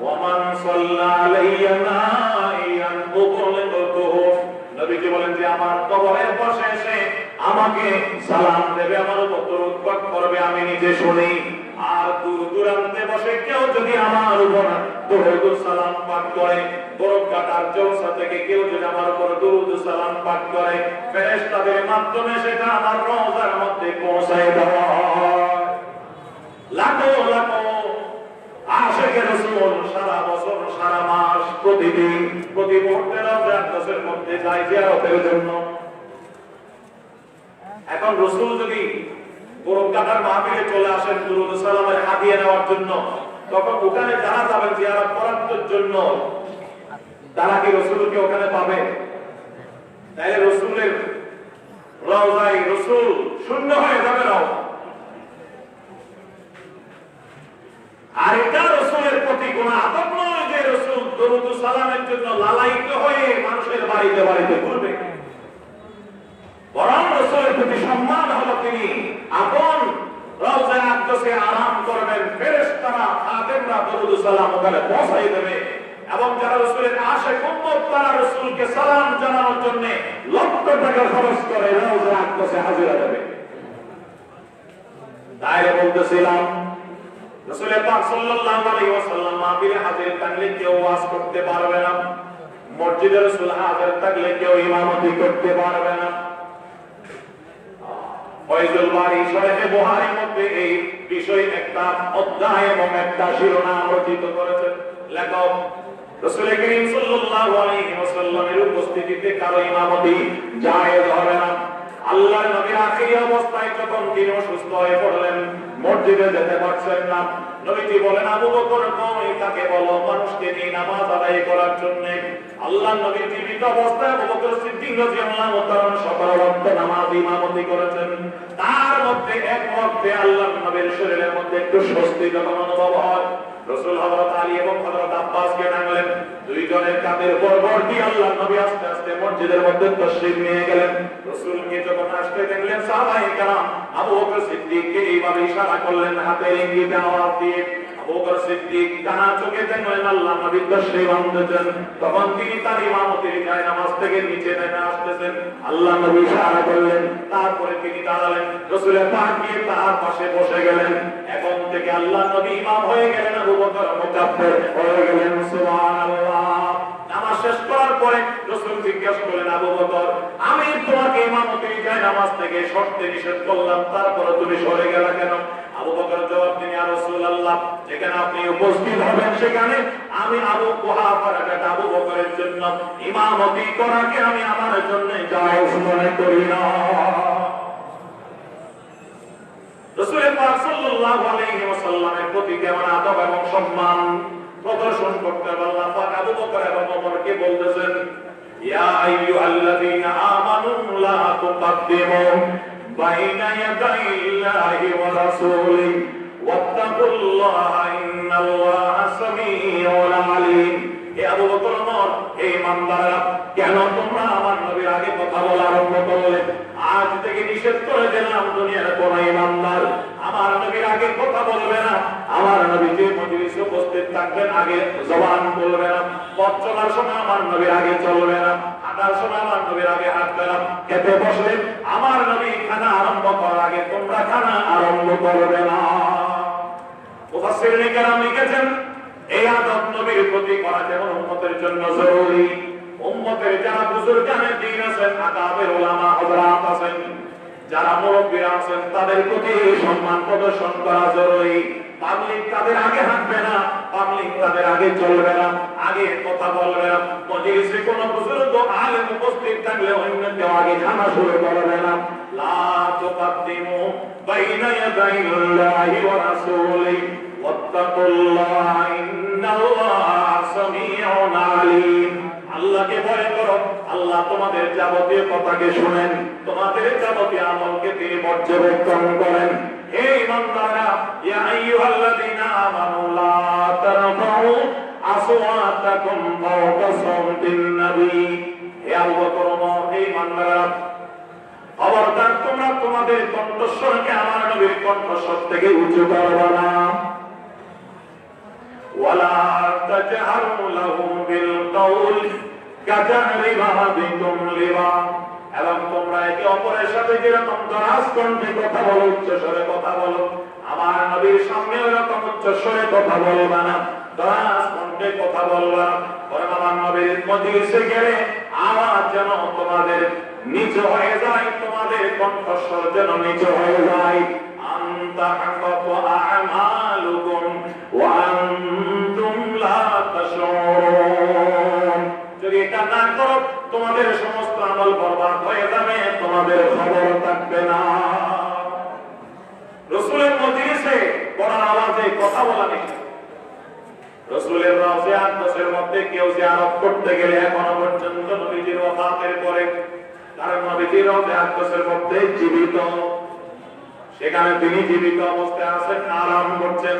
ওয়া মান সাল্লা আলাইয়া নাইয়ান উগলিতুহু। নবীজি বলেন যে আমার কবরের পাশে এসে আমাকে সালাম দেবে, আমার উপর দরুদ পাঠ করবে, আমি নিজে শুনি। আর দূর দূরান্তে বসে কেউ যদি আমার উপর দরুদ সালাম পাঠ করে, বরকাতার জলসা থেকে কেউ যদি আমার উপর দরুদ সালাম পাঠ করে, ফেরেশতাদের মাধ্যমে সেটা আমার রওজার মধ্যে পৌঁছায় দেওয়া হয়। লাখো লাখো আশিকে রাসূল সারা বছর সারা মাস প্রতিদিন প্রতি মুহূর্তে রওজা আকদসের মধ্যে যায় জিয়ারতের জন্য। এখন রাসূল যদি বরকাতার মাহফিলে চলে আসেন দরুদ সালামের হাদিয়া নেওয়ার জন্য, তখন ওখানে যারা যাবেন জিয়ারত করার জন্য তারা কি রাসূলকে ওখানে পাবে? তাহলে রাসূলের রওজায় রাসূল শূন্য হয়ে যাবে রওজা। আর এটা রাসূলের প্রতি কোন আদব নয় যে রাসূল দরুদ সালামের জন্য লালায়িত হয়ে মানুষের বাড়িতে বাড়িতে ঘুরবে। বরং রাসূলের প্রতি সম্মান হলো তিনি আপন রওজা আকদসে আরাম করবেন, ফেরেশতারা খাদেমরা দরুদ সালাম ওখানে পৌঁছাই দেবে এবং যারা রাসূলের আশিক উম্মত তারা রাসূলকে সালাম জানানোর জন্য লক্ষ টাকা খরচ করে রওজা আকদসে হাজিরা দেবে। তাই বলতেছিলাম রাসূল পাক সাল্লাল্লাহু আলাইহি ওয়াসাল্লাম মাহফিলে হাজির থাকলে কেউ ওয়াজ করতে পারবে না, মসজিদে রাসূল হাজির থাকলে কেউ ইমামতি করতে পারবে না। ফয়জুল বারী শরহে বুখারীর মধ্যে এই বিষয় একটা অধ্যায় এবং একটা শিরোনাম রচিত করেছেন লেখক। রাসূল করিম সাল্লাল্লাহু আলাইহি ওয়াসাল্লামের উপস্থিতিতে কারো ইমামতি জায়েজ হবে না। আল্লাহর নবী আখিরি অবস্থায় যখন তিনি অসুস্থ হয়ে পড়লেন, মসজিদে যেতে পারছেন না, নবীজি বলেন আবু বকর কই তাকে বলো মানুষকে নিয়ে নামাজ আদায় করার জন্য। আল্লাহর নবী জীবিত অবস্থায় আবু বকর সিদ্দিক রাদিয়াল্লাহু তাআলা সকাল ওয়াক্তে নামাজ ইমামতি করেছেন। তার মধ্যে এক ওয়াক্তে আল্লাহর নবীর শরীরের মধ্যে একটু স্বস্তি যখন অনুভব হয়, রাসূল হযরত আলী এবং হযরত আব্বাসকে ডাকলেন। দুইজনের কাঁধের উপর ভর দিয়ে আল্লাহর নবী আস্তে আস্তে মসজিদের মধ্যে তাশরীফ নিয়ে গেলেন। রাসূলকে যখন আসতে দেখলেন সাহাবায়ে কেরাম আবু বকর সিদ্দিককে এইভাবে ইশারা করলেন হাতের ইঙ্গিতে আওয়াজ দিয়ে। আবু বকর সিদ্দিক কানা চোখে দেখলেন আল্লাহর নবী তাশরীফ আনতেছেন, তখন তিনি তার ইমামতির নামাজ থেকে নিচে নেমে আসতেছেন। আল্লাহর নবী ইশারা করলেন, তারপরে তিনি দাঁড়ালেন, রাসূল পাক গিয়ে তার পাশে বসে গেলেন। এখন থেকে আল্লাহর নবী ইমাম হয়ে গেলেন, আবু বকর মুকাব্বির হয়ে গেলেন। সুবহানাল্লাহ। নামাজ শেষ করার পরে রাসূল জিজ্ঞাসা করলেন, আবু বকর আমি তোমাকে ইমামতির নামাজ থেকে সরতে নিষেধ করলাম, তারপরে তুমি সরে গেলা কেন? আবু বকর জবাব দিলেন, ইয়া রাসূলুল্লাহ যেখানে আপনি উপস্থিত হবেন সেখানে আমি আবু কুহাফার বেটা আবু বকরের জন্য ইমামতি করাকে আমি আমার জন্য জায়েজ মনে করি না। রাসূল পাক সাল্লাল্লাহু আলাইহি ওয়াসাল্লামের প্রতি কেমন আদব এবং সম্মান প্রদর্শন করতে আল্লাহ পাক আবু বকর এবং ওমরকে বলতেছেন, ইয়া আইয়ুহাল্লাযীনা আমানু লা তুকদ্দিমু বাইনা ইয়াদাইল্লাহি ওয়া রাসূলিহি ওয়াত্তাকুল্লাহা ইন্নাল্লাহা সামিউন আলীম। হে আবু বকর ওমর, হে ইমানদাররা, কেন তোমরা আমার নবীর আগে কথা বলা আরম্ভ করলে? আজ থেকে নিষেধ করে দিলাম দুনিয়ার কোন ইমানদার আমার নবীর আগে কথা বলবে না। আমার নবী যে মজলিসে উপস্থিত থাকবেন আগে জবান বলবে না। পথ চলার সময় আমার নবীর আগে চলবে না। হাঁটার সময় আমার নবীর আগে হাঁটবে না। খেতে বসলে আমার নবী খানা আরম্ভ করার আগে তোমরা খানা আরম্ভ করবে না। মুফাসসিরিন কেরাম লিখেছেন এই আদব নবীর প্রতি করা যেমন উম্মতের জন্য জরুরি, উম্মতের যারা বুজুর্গানে দ্বীন আছেন, আকাবের উলামা হযরত আছেন, যারা মুরব্বিরা আছেন, তাদের প্রতি সম্মান প্রদর্শন করা জরুরি। পাবলিক তাদের আগে হাঁটবে না, পাবলিক তাদের আগে চলবে না, আগে কথা বলবে না। মজলিসে কোন বুজুর্গ আলেম উপস্থিত থাকলে অন্য কেউ আগে জানা শুরু করবে না। লা তুকদ্দিমু বাইনা ইয়াদাইল্লাহি ওয়া রাসূলিহি ওয়াত্তাকুল্লাহা ইন্নাল্লাহা সামিউন আলীম। আল্লাহকে ভয় করো, আল্লাহ তোমাদের যাবতীয় কথাকে শুনেন, তোমাদের যাবতীয় আমলকে তিনি পর্যবেক্ষণ করেন। হে ঈমানদাররা, ইয়া আইয়ুহাল্লাযীনা আমানু লা তারফাউ আসওয়াতাকুম ফাওকা সাওতিন নবী। হে আবু বকর, ওমর, হে ঈমানদাররা, খবরদার তোমরা তোমাদের কণ্ঠস্বরকে আমার নবীর কণ্ঠস্বর থেকে উঁচু করবে না। ওয়ালা তাজহারু লাহু বিল কাউল কাজাহরি বাযিকুম লিবাদ। এবং তোমরা একে অপরের সাথে যেরকম দরাজ কণ্ঠে কথা বলো, উচ্চ স্বরে কথা বলো, আমার নবীর সামনে ওরকম উচ্চ স্বরে কথা বলবা না, দরাজ কণ্ঠে কথা বলবা। বরং আমার নবীর মজলিসে গেলে আওয়াজ যেন তোমাদের নিচু হয়ে যায়, তোমাদের কণ্ঠস্বর যেন নিচু হয়ে যায়। আনতা হাকাতু আমালুকুম ওয়া আনতুম লা তাশউরুন। যদি এটা না করো তোমাদের সমস্ত আমল বরবাদ হয়ে যাবে, তোমাদের খবর থাকবে না। রাসূলের মজলিসে বড় আওয়াজে কথা বলা নেই। রাসূলের রওজা আকদাসের মধ্যে কেউ জিয়ারত করতে গেলে এখনো পর্যন্ত নবীজির ওফাতের পরে, কারণ নবীজির রওজা আকদাসের মধ্যে জীবিত, সেখানে তিনি জীবিত অবস্থায় আছেন, আরাম করছেন,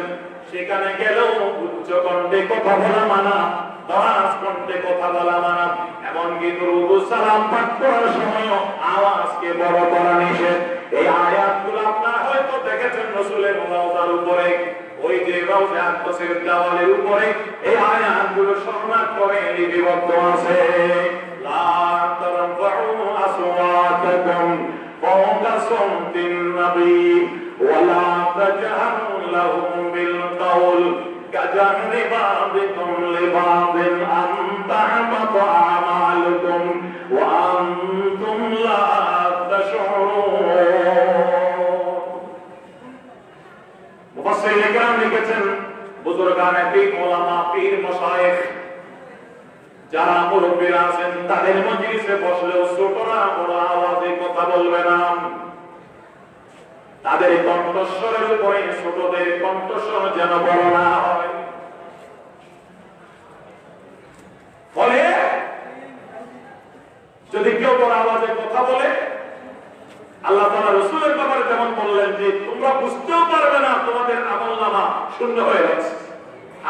সেখানে গেলেও উচ্চ কণ্ঠে কথা বলা মানা, দরাজ কণ্ঠে কথা বলা মানা। এমনকি দুরূদ ও সালাম পাঠ করার সময় আওয়াজকে বড় করা নিষেধ। এই আয়াতগুলো আপনারা হয়তো দেখেছেন রাসূলের রওজার উপরে, ওই যে রওজা আকদাসের দেওয়ালের উপরে এই আয়াতগুলো সংরক্ষণ করে লিপিবদ্ধ আছে। লা তারফাউ আসওয়াতাকুম ফাওকা সাওতিন নবী ওয়া লা তাজহারু লাহু বিল কাউল কাজাহরি বাযিকুম লিবাযিন আন তাহবাতা আমালুকুম ওয়া আনতুম লা তাশউরুন। মুফাসসিরিন کرام লিখেছেন, বুজুর্গানে পীর, ওলামা, পীর, মাশায়েখ যারা মুরব্বিরা আছেন তাদের মজলিসে বসলেও ছোটরা বড় আওয়াজে কথা বলবে না। তাদের কণ্ঠস্বরের উপরে ছোটদের কণ্ঠস্বর যেন বড় না হয়। ফলে যদি কেউ বড় আওয়াজে কথা বলে, আল্লাহ তাআলা রাসূলের ব্যাপারে যেমন বললেন যে তোমরা বুঝতেও পারবে না, তোমাদের আমলনামা শূন্য হয়ে যাচ্ছে,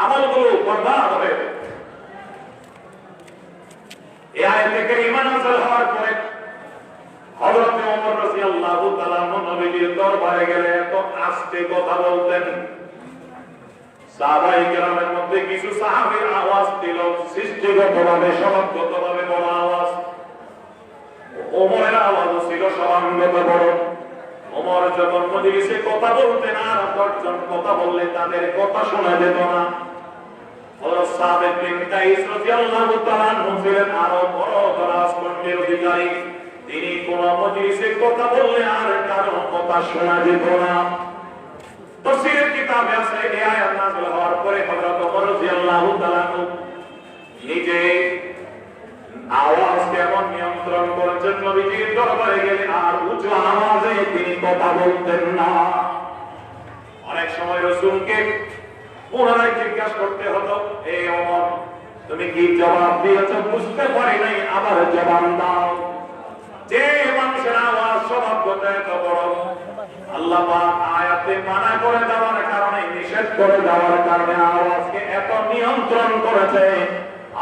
আমলগুলো বরবাদ হয়ে যাবে। এই আয়াতে কারিমা নাযিল হওয়ার পরে হযরত ওমর রাদিয়াল্লাহু তাআলা নবীজির দরবারে গেলে এত আস্তে কথা বলতেন, সাহাবায়ে কেরামের মধ্যে কিছু সাহাবীর আওয়াজ দিল সৃষ্টিগতভাবে, স্বভাবগতভাবে বড় আওয়াজ। ওমরের আওয়াজও ছিল স্বভাবগত বড়। ওমর যখন মজলিসে কথা বলতেন আর 10 জন কথা বললে তাদের কথা শোনা যেত না। হযরত সাবিত বিন কাইস রাদিয়াল্লাহু তাআলা ছিলেন আরো বড় দরাজ কণ্ঠের অধিকারী। তিনি কোন মজলিসে কথা বললে আর কারো কথা শোনা যেত না। তাফসীরের কিতাবে আছে এই আয়াত নাযিল হওয়ার পরে হযরত ওমর রাদিয়াল্লাহু তাআলা নিজে আওয়াজ কেমন নিয়ন্ত্রণ করেছেন, নবীজির দরবারে গেলে আর উঁচু আওয়াজে তিনি কথা বলতেন না। অনেক সময় রাসূলকে পুনরায় জিজ্ঞাসা করতে হতো, হে ওমর তুমি কি জবাব দিয়েছো বুঝতে পারি নাই, আবার জবাব দাও। যে মানুষের আওয়াজ স্বভাবগত এত বড়, আল্লাহ পাক আয়াতে মানা করে দেওয়ার কারণে, নিষেধ করে দেওয়ার কারণে আওয়াজকে এত নিয়ন্ত্রণ করেছে।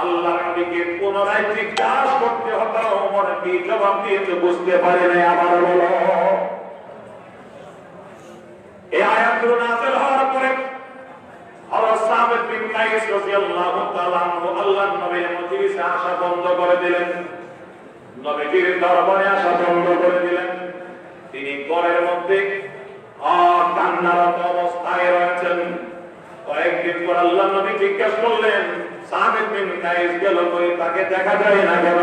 আল্লাহ নবীকে পুনরায় জিজ্ঞাসা করতে হতো, ওমর কি জবাব দিয়েছো বুঝতে পারি নাই, আবার বলো। এই আয়াতগুলো নাযিল হওয়ার পরে হযরত সাবিত বিন কাইস রাদিয়াল্লাহু তাআলা আল্লাহর নবীর মজলিসে আসা বন্ধ করে দিলেন, নবীজির দরবারে আসা বন্ধ করে দিলেন। তিনি ঘরের মধ্যে কান্নারত অবস্থায় রয়েছেন। কয়েকদিন পর আল্লাহ নবী জিজ্ঞাসা করলেন, সাবিত বিন কাইস গেল কই, তাকে দেখা যায় না কেন?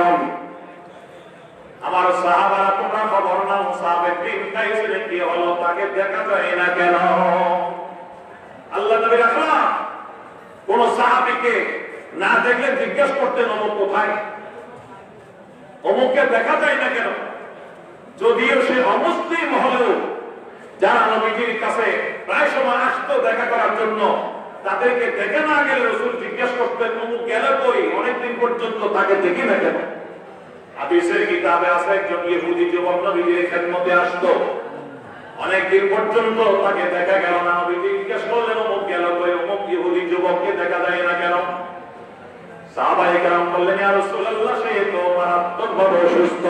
আমার সাহাবারা তোমরা খবর নাও, সাবিত বিন কাইসের কি হলো, তাকে দেখা যায় না কেন? আল্লাহ নবী রাখলাম কোন সাহাবীকে না দেখলে জিজ্ঞাসা করতেন, অমুক কোথায়, অমুককে দেখা যায় না কেন? যদিও সে অমুসলিম হলেও যারা নবীজির কাছে প্রায় সময় আসতো দেখা করার জন্য, তাদেরকে দেখে না গেলে রাসূল জিজ্ঞাসা করতেন, অমুক গেল কই, অনেকদিন পর্যন্ত তাকে দেখি না কেন? হাদিসের কিতাবে আছে একজন ইহুদি যুবক নবীজির খেদমতে আসতো। অনেকদিন পর্যন্ত তাকে দেখা গেল না। নবীজি জিজ্ঞেস করলেন, অমুক গেল কই? অমুক ইহুদি যুবককে দেখা যায় না কেন? সাহাবায়ে কেরাম বললেন, ইয়া রাসূলুল্লাহ, সে তো মারাত্মকভাবে অসুস্থ,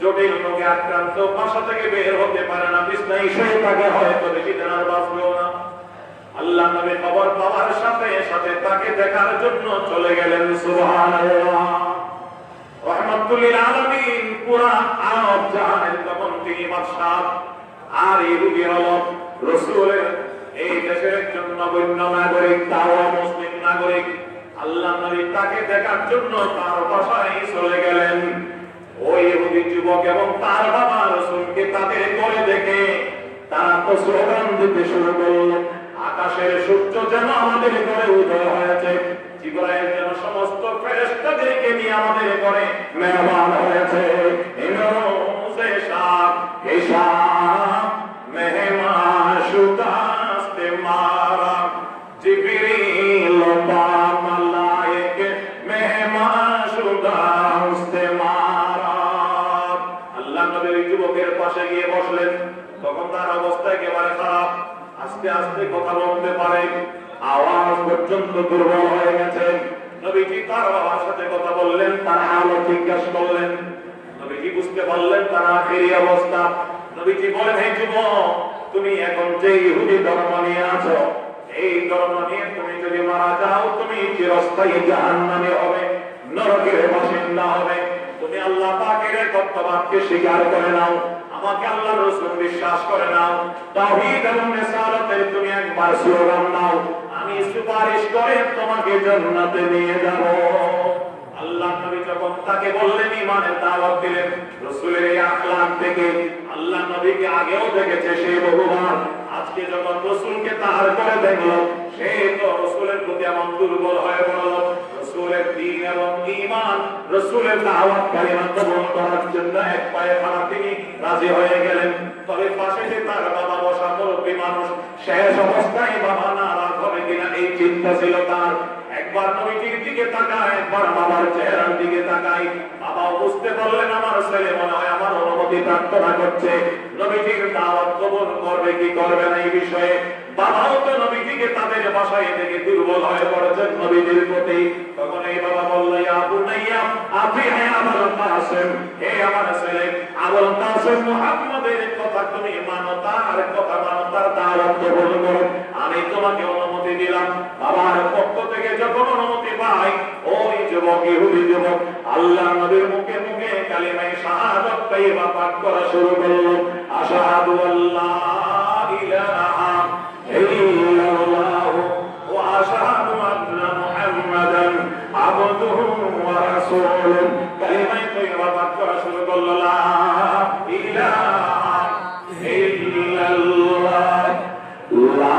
জটিল রোগে আক্রান্ত, বাসা থেকে বের হতে পারে না, বিছানায় শুয়ে থাকে, হয়তো বেশি দিন আর বাঁচবেও না। আল্লাহ নবী খবর পাওয়ার সাথে সাথে তাকে দেখার জন্য চলে গেলেন। সুবহানাল্লাহ। রাহমাতুল লিল আলামিন, পুরা আরব জাহানের তখন তিনি বাদশা। আর ইহুদি হলো রাসূলের এই দেশের একজন নগণ্য নাগরিক, তাও মুসলিম নাগরিক। আল্লাহ নবী তাকে দেখার জন্য তার বাসায় চলে গেলেন। ওই ইহুদি যুবক এবং তার বাবা রাসূলকে তাদের করে দেখে তারা তো স্লোগান দিতে শুরু করলেন, আকাশের সূর্য যেন আমাদের ঘরে উদয় হয়েছে, জিবরাইল যেন সমস্ত ফেরেশতাদেরকে নিয়ে আমাদের ঘরে মেহমান হয়েছে। ইনরোজে শাহ হিসাব মেহমান শুদাস্তে মারা, জিবরিল বা মালায়েকে মেহমান শুদাস্তে মারা। আল্লাহ নবী যুবকের পাশে গিয়ে বসলেন। তখন তার অবস্থা একেবারে খারাপ, আস্তে আস্তে কথা বলতে পারে, আওয়াজ পর্যন্ত দুর্বল হয়ে গেছে। নবীজি তার বাবার সাথে কথা বললেন, তার হালত জিজ্ঞাসা করলেন। নবীজি বুঝতে পারলেন তার আখেরি অবস্থা। নবীজি বলেন, হে যুবক, তুমি এখন যে ইহুদি ধর্ম নিয়ে আছো, এই ধর্ম নিয়ে তুমি যদি মারা যাও, তুমি চিরস্থায়ী জাহান্নামে হবে, নরকের বাসিন্দা হবে। তুমি আল্লাহ পাকের কর্তব্যকে স্বীকার করে নাও, আমাকে আল্লাহর রাসূল বিশ্বাস করে নাও, তাওহীদ এবং রিসালাতের তুমি একবার স্লোগান নাও, আমি সুপারিশ করে তোমাকে জান্নাতে নিয়ে যাব। আল্লাহ নবী যখন তাকে বললেন, ঈমানের দাওয়াত দিলেন, রাসূলের এই আখলাক থেকে আল্লাহ নবীকে আগেও দেখেছে সে বহুবার। আজকে যখন রাসূলকে তার করে দেখলো, সে তো রাসূলের প্রতি এমন দুর্বল হয়ে পড়ল। রাসূলের দ্বীন এবং ঈমান, রাসূলের দাওয়াত কালিমা কবুল করার জন্য এক পায়ে খাড়া তিনি রাজি হয়ে গেলেন। তবে পাশে যে তার বাবা বসা মুরব্বী মানুষ, শেষ অবস্থায় বাবা নারাজ হবে কিনা এই চিন্তা ছিল তার। একবার নবীজির দিকে তাকায়, একবার বাবার চেহারার দিকে তাকায়। বাবাও বুঝতে পারলেন আমার ছেলে মনে হয় আমার অনুমতি প্রার্থনা করছে, নবীজির দাওয়াত কবুল করবে কি করবে না এই বিষয়ে। বাবাও তো নবীজিকে তাদের বাসায় থেকে দুর্বল হয়ে পড়েছেন নবীজির প্রতি। তখন এই বাবা বলল, ইয়া বুনাইয়া আতিআ আবুল কাসিম, হে আমার ছেলে আবুল কাসিম, মুহাম্মাদের কথা তুমি মানো, তার কথা মানো, তার দাওয়াত কবুল করো, আমি তোমাকে অনুমতি দিলাম। বাবার পক্ষ থেকে যখন অনুমতি পাই, ওই যুবক ইহুদি যুবক আল্লাহ নবীর মুখে মুখে কালিমায়ে শাহাদাত তাইয়্যিবা পাঠ করা শুরু করল। আশহাদু আল্লাহ ইলাহা ইল্লাল্লাহ ওয়া আশহাদু আন্না মুহাম্মাদান আবদুহু ওয়া রাসূলুহু, কালিমায়ে তাইয়্যিবা পাঠ করা শুরু করল। লা ইলাহা ইল্লাল্লাহ, লা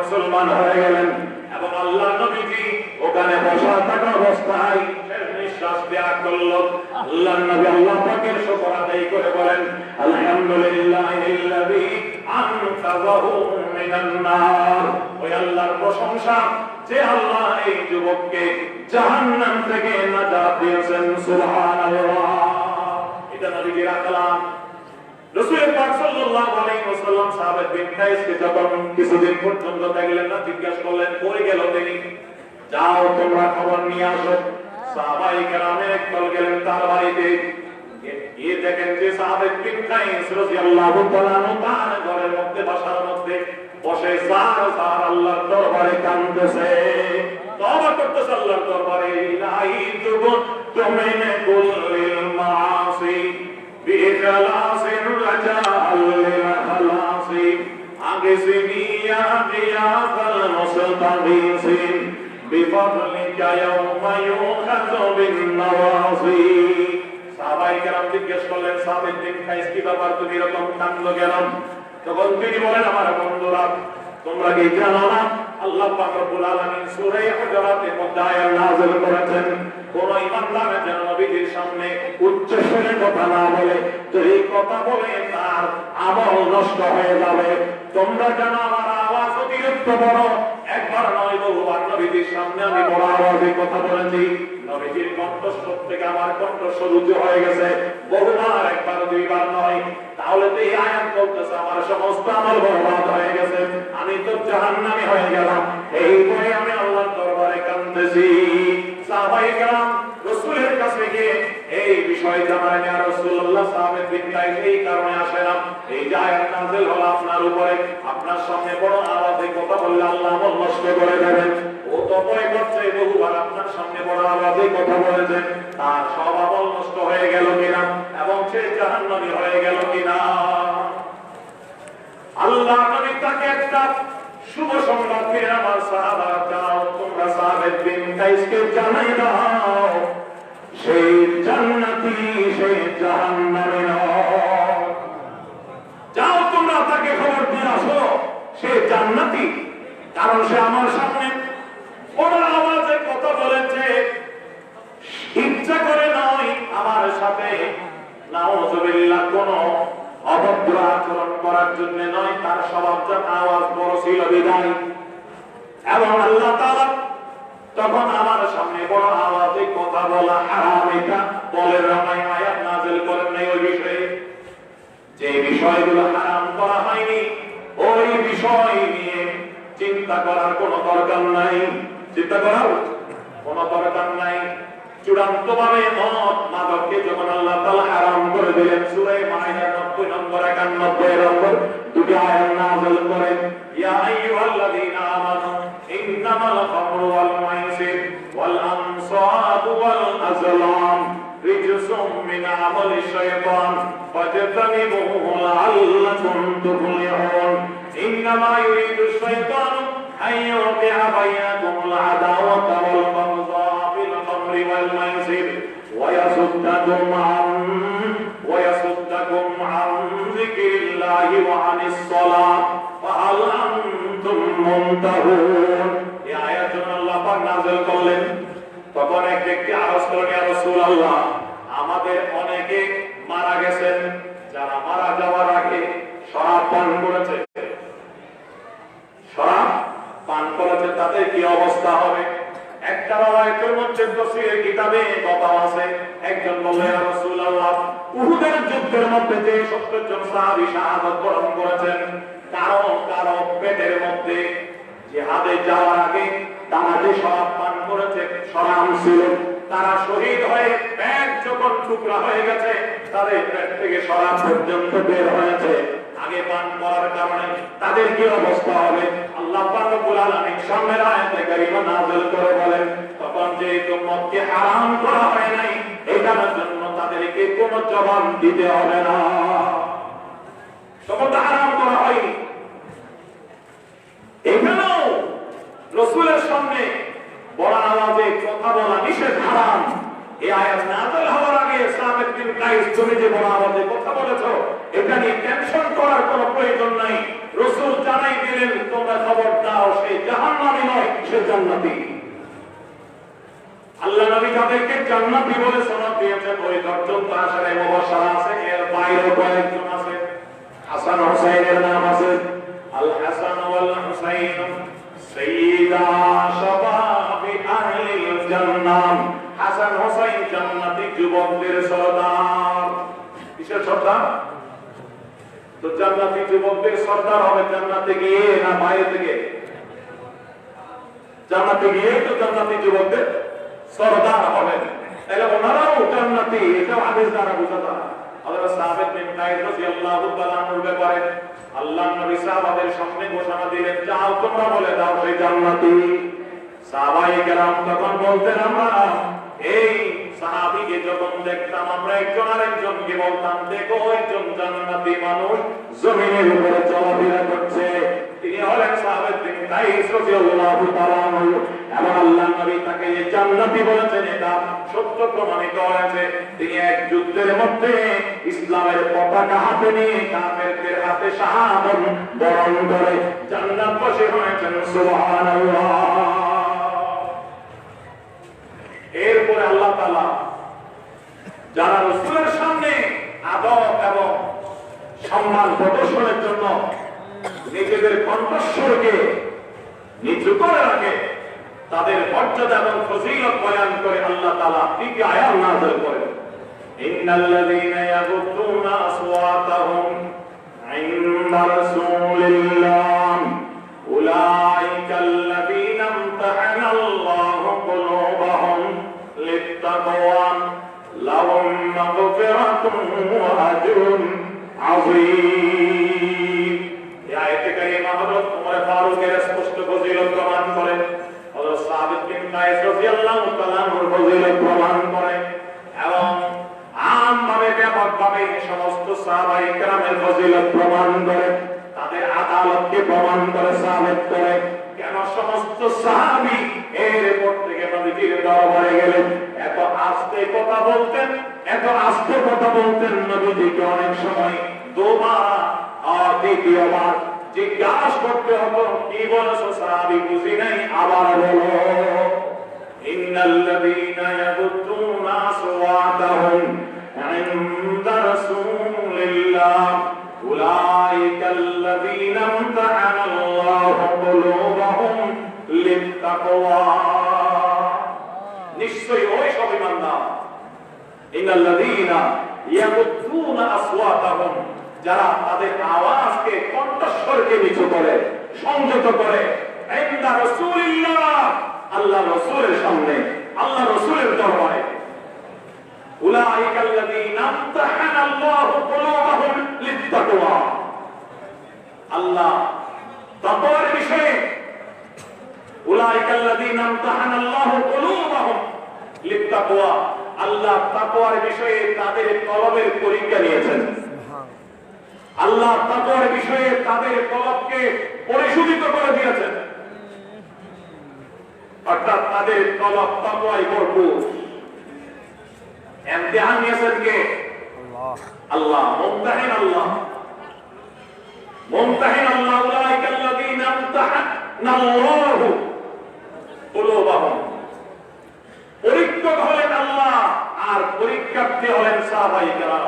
মুসলমান হয়ে গেলেন। এবং আল্লাহ নবীজি ওখানে বসা থাকা অবস্থায় নিঃশ্বাস ত্যাগ করল। আল্লাহ নবী আল্লাহ পাকের শুকর আদায় করে বলেন, আলহামদুলিল্লাহিল্লাযী আনকাযাহু মিনান নার। ওই আল্লাহর প্রশংসা যে আল্লাহ এই যুবককে জাহান্নাম থেকে নাজাত দিয়েছেন। সুবহানাল্লাহ। চিন্তা নবীজি রাখলাম। রাসূল পাক সাল্লাল্লাহু আলাইহি ওয়াসাল্লাম সাহাবা বিন কায়েসকে যখন কিছুদিন পর্যন্ত দেখলেন না, জিজ্ঞাসা করলেন কই গেল তিনি, যাও তোমরা খবর নিয়ে আসো। সাহাবায়ে কেরামের একদল গেলেন তার বাড়িতে, গিয়ে দেখেন যে সাহাবা বিন কায়েস রাদিয়াল্লাহু তাআলা আনহু তার ঘরের মধ্যে বাসার মধ্যে বসে সার আল্লাহর দরবারে কাঁদতেছে, তওবা করতেছে আল্লাহর দরবারে। ইলাহি তুব তুমিনে কুল্লিল মাসি বিখলাসির রাজাল খালাসি আগসিনি ইয়া গিয়াসাল মুস্তাগীসিন বিফadলিকা ইয়াওমা ইউখাযু বিন নওয়াসি। সাহাবায়ে কেরাম জিজ্ঞেস করলেন, সাহাবা বিন কায়েস কি ব্যাপার, তুমি এরকম কাঁদলো কেন? তখন তিনি বলেন, আমার বন্ধুরা তোমরা কি জানো না আল্লাহ পাক রব্বুল আলামিন সূরা হুজুরাতের মধ্যে আয়াত নাযিল করেছেন, কোন ইমানদার যেন নবীজির সামনে উচ্চ স্বরে কথা না বলে, যদি কথা বলে তার আমল নষ্ট হয়ে যাবে। তোমরা জানো আমার আওয়াজ অতিরিক্ত বড়, একবার নয় বহুবার নবীজির সামনে আমি বড় আওয়াজে কথা বলেছি। নবীজির কণ্ঠস্বর থেকে আমার কণ্ঠস্বর উঁচু হয়ে গেছে বহুবার, একবার দুইবার নয়। তাহলে তো এই আয়াত বলতেছে আমার সমস্ত আমল বরবাদ হয়ে গেছে, আমি তো জাহান্নামী হয়ে গেলাম। এই ভয়ে আমি আল্লাহর দরবারে কাঁদতেছি। সাহাবায়ে কেরাম রাসূলের কাছে গিয়ে এই বিষয় জানালেন, ইয়া রাসূলুল্লাহ সাহাবা বিন কায়েস এই কারণে আসে না, এই যে আয়াত নাযিল হলো আপনার উপরে, আপনার সামনে বড় আওয়াজে কথা বললে আল্লাহ আমল নষ্ট করে দেবেন। ও তো ভয় করছে, বহুবার আপনার সামনে বড় আওয়াজে কথা বলেছেন, তার সব আমল নষ্ট হয়ে গেল কিনা এবং সে জাহান্নামী হয়ে গেল কিনা। আল্লাহ নবী তাকে একটা শুভ সংবাদ দিয়ে, আমার সাহাবারা যাও তোমরা সাহাবা বিন কায়েসকে জানাই দাও সেই জান্নাতি, সেই জাহান্নামী নয়। যাও তোমরা তাকে খবর দিয়ে আসো সে জান্নাতি, কারণ সে আমার সামনে বড় আওয়াজে কথা বলেছে, ইচ্ছা করে নয়, আমার সাথে নাউযুবিল্লাহ কোনো অভদ্র আচরণ করার জন্য নয়, তার স্বভাবজাত আওয়াজ বড় ছিল বিদায়। এবং আল্লাহ তাআলা তখন আমার সামনে বড় আওয়াজে কথা বলা হারাম, এটা বলে রামায় আয়াত নাযিল করেন নাই ওই বিষয়ে। যে বিষয়গুলো হারাম করা হয়নি ওই বিষয় নিয়ে চিন্তা করার কোনো দরকার নাই, চিন্তা করার কোনো দরকার নাই। চূড়ান্ত ভাবে মদ মাদককে যখন আল্লাহ তাআলা হারাম করে দিলেন, সূরা মাইদার 90 নম্বর 91 নম্বর দুটি আয়াত নাযিল করেন, ইয়া আইয়ুহাল্লাযীনা আমানু ইন্নামাল খামরু ওয়াল মাইসির ওয়াল আনসাবু ওয়াল আজলাম রিজসুম মিন আমালিশ শাইতান ফাজতানিবুহু লাআল্লাকুম তুফলিহুন। ইন্নামা ইউরিদুশ শাইতানু আন ইউকিআ বাইনাকুমুল আদাওয়াতা ওয়াল বাগযা ফিল খামরি ওয়াল মাইসির ويصدكم عن ذكر الله وعن الصلاة فهل أنتم منتهون। এই আয়াতটা আল্লাহ পাক নাযিল করলেন, তখন এক ব্যক্তি আরজ করেন, ইয়া রাসূলুল্লাহ আমাদের অনেকে মারা গেছেন যারা মারা যাওয়ার আগে শরাব পান করেছে, শরাব পান করেছে, তাদের কি অবস্থা হবে? একটা রাওয়ায়াতের মধ্যে তাফসীরের কিতাবে কথা আছে, একজন বললেন, ইয়া রাসূলুল্লাহ উহুদের যুদ্ধের মধ্যে যে 70 জন সাহাবী শাহাদাত বরণ করেছেন, কারো পেটের মধ্যে জিহাদে যাওয়ার আগে তারা যে শরাব পান করেছে, শরাব ছিল, তারা শহীদ হয়ে পেট যখন টুকরা হয়ে গেছে, তাদের পেট থেকে শরাব পর্যন্ত বের হয়েছে, আগে পান করার কারণে তাদের কি অবস্থা হবে? আল্লাহ পাক রব্বুল আলামিন সামনের আয়াতে কারিমা নাযিল করে বলেন, তখন যেহেতু মদকে হারাম করা হয় নাই, এটার জন্য তাদেরকে কোনো জবাব দিতে হবে না, তখন হারাম করা হয়নি। এখানেও রাসূলের সামনে বড় আওয়াজে কথা বলা নিষেধ, হারাম। এই আয়াত নাযিল হওয়ার আগে সাহাবা বিন কায়েস তুমি যে বড় আওয়াজে কথা বলেছো, এটা নিয়ে টেনশন করার কোনো প্রয়োজন নাই। রাসূল জানাই দিলেন, তোমরা খবর দাও সে জাহান্নামী নয়, সে জান্নাতি। আল্লাহ নবী তাদেরকে জান্নাতি বলে সনদ দিয়েছেন। ওই 10 জন তো আশারে মুবাশশারা আছে, এর বাইরেও কয়েকজন আছে। হাসান হুসাইনের নাম আছে, আল হাসান ওয়াল হুসাইন সাইয়্যিদা শাবাবি আহলিল জান্নাহ। হাসান হুসাইন জান্নাতি যুবকদের সরদার। তো জান্নাতি যুবকদের সর্দার হবে জান্নাতে গিয়ে না বাইরে থেকে? জান্নাতে গিয়ে তো জান্নাতি যুবকদের সর্দার হবেন। তাহলে ওনারাও জান্নাতি, এটাও হাদিস দ্বারা বোঝা যায়। হযরত সাহাবেদ বিন কায়েস রাদিয়াল্লাহু তাআলা আনহুর ব্যাপারে আল্লাহর নবী সাহাবাদের সামনে ঘোষণা দিলেন, যাও তোমরা বলে দাও সেই জান্নাতি। সাহাবায়ে কেরাম তখন বলতেন, আমরা এই সাহাবীকে যখন দেখতাম আমরা একজন আরেকজনকে বলতাম, দেখো একজন জান্নাতি মানুষ জমিনের উপরে চলাফেরা করছে, তিনি হলেন সাহাবেদ বিন কায়েস রাদিয়াল্লাহু তাআলা আনহু। এবং আল্লাহর নবী তাকে যে জান্নাতি বলেছেন এটা সত্য প্রমাণিত হয়েছে। তিনি এক যুদ্ধের মধ্যে ইসলামের পতাকা হাতে নিয়ে কাফেরদের হাতে শাহাদাত বরণ করে জান্নাতবাসী হয়েছেন। সুবহানাল্লাহ। এরপরে আল্লাহ তাআলা যারা রাসূলের সামনে আদব এবং সম্মান প্রদর্শনের জন্য নিজেদের কণ্ঠস্বরকে নিচু করে রাখে, তাদের মর্যাদা এবং ফজিলত বয়ান করে আল্লাহ তাআলা কি আয়াত নাযিল করেন, ইন্নাল্লাযীনা ইয়াগুদ্দুনা আসওয়াতাহুম ইনদা রাসূলিল্লাহ উলাইকাল্লাযীনা ইমতাহানাল্লাহু কুলুবাহুম লিত্তাকওয়া লাহুম মাগফিরাতুন ওয়া আজরুন আযীম। এই আয়াতে কারিমা হযরত ওমর ফারুকের স্পষ্ট ফজিলত প্রমাণ করে, হযরত সাহাবী বিন কায়েস রাদিয়াল্লাহু তাআলা আনহুর ফজিলত প্রমাণ করে, এবং আমভাবে ব্যাপকভাবে সমস্ত সাহাবায়ে কেরামের ফজিলত প্রমাণ করে, তাদের আদালতকে প্রমাণ করে, সাবিত করে। কেন সমস্ত সাহাবী এরপর থেকে নবীজির দরবারে গেলেন এত আস্তে কথা বলতেন, এত আস্তে কথা বলতেন, নবীজিকে অনেক সময় দুবার আর দ্বিতীয়বার জিজ্ঞাসা করতে হতো, কি বলেছো সাহাবী বুঝি নাই, আবার বলো। ইন্নাল্লাযীনা ইয়াগুদ্দুনা আসওয়াতাহুম ইনদা রাসূলিল্লাহ উলাইকাল্লাযীনা ইমতাহানাল্লাহু কুলুবাহুম লিত্তাকওয়া। নিশ্চয়ই ওই সব ঈমানদার, ইন্নাল্লাযীনা ইয়াগুদ্দুনা আসওয়াতাহুম, যারা তাদের আওয়াজকে কণ্ঠস্বরকে নিচু করে, সংযত করে, ইনদা রাসূলিল্লাহ, আল্লাহ রাসূলের সামনে, আল্লাহ রাসূলের দরবারে। উলাইকাল্লাযীনা ইমতাহানাল্লাহু কুলুবাহুম লিত্তাকওয়া, আল্লাহ তাকওয়ার বিষয়ে, উলাইকাল্লাযীনা ইমতাহানাল্লাহু কুলুবাহুম লিত্তাকওয়া, আল্লাহ তাকওয়ার বিষয়ে তাদের কলবের পরীক্ষা নিয়েছেন। আল্লাহ তাকওয়ার বিষয়ে তাদের কলবকে পরিশুদ্ধ করে দিয়েছেন, অর্থাৎ তাদের কলব তাকওয়ায় ভরপুর। ইমতিহান নিয়েছেন কে? আল্লাহ। মুমতাহিন আল্লাহ, মুমতাহিন আল্লাহ। উলাইকাল্লাযীনা ইমতাহানাল্লাহু কুলুবাহুম, পরীক্ষক হলেন আল্লাহ আর পরীক্ষার্থী হলেন সাহাবায়ে কেরাম।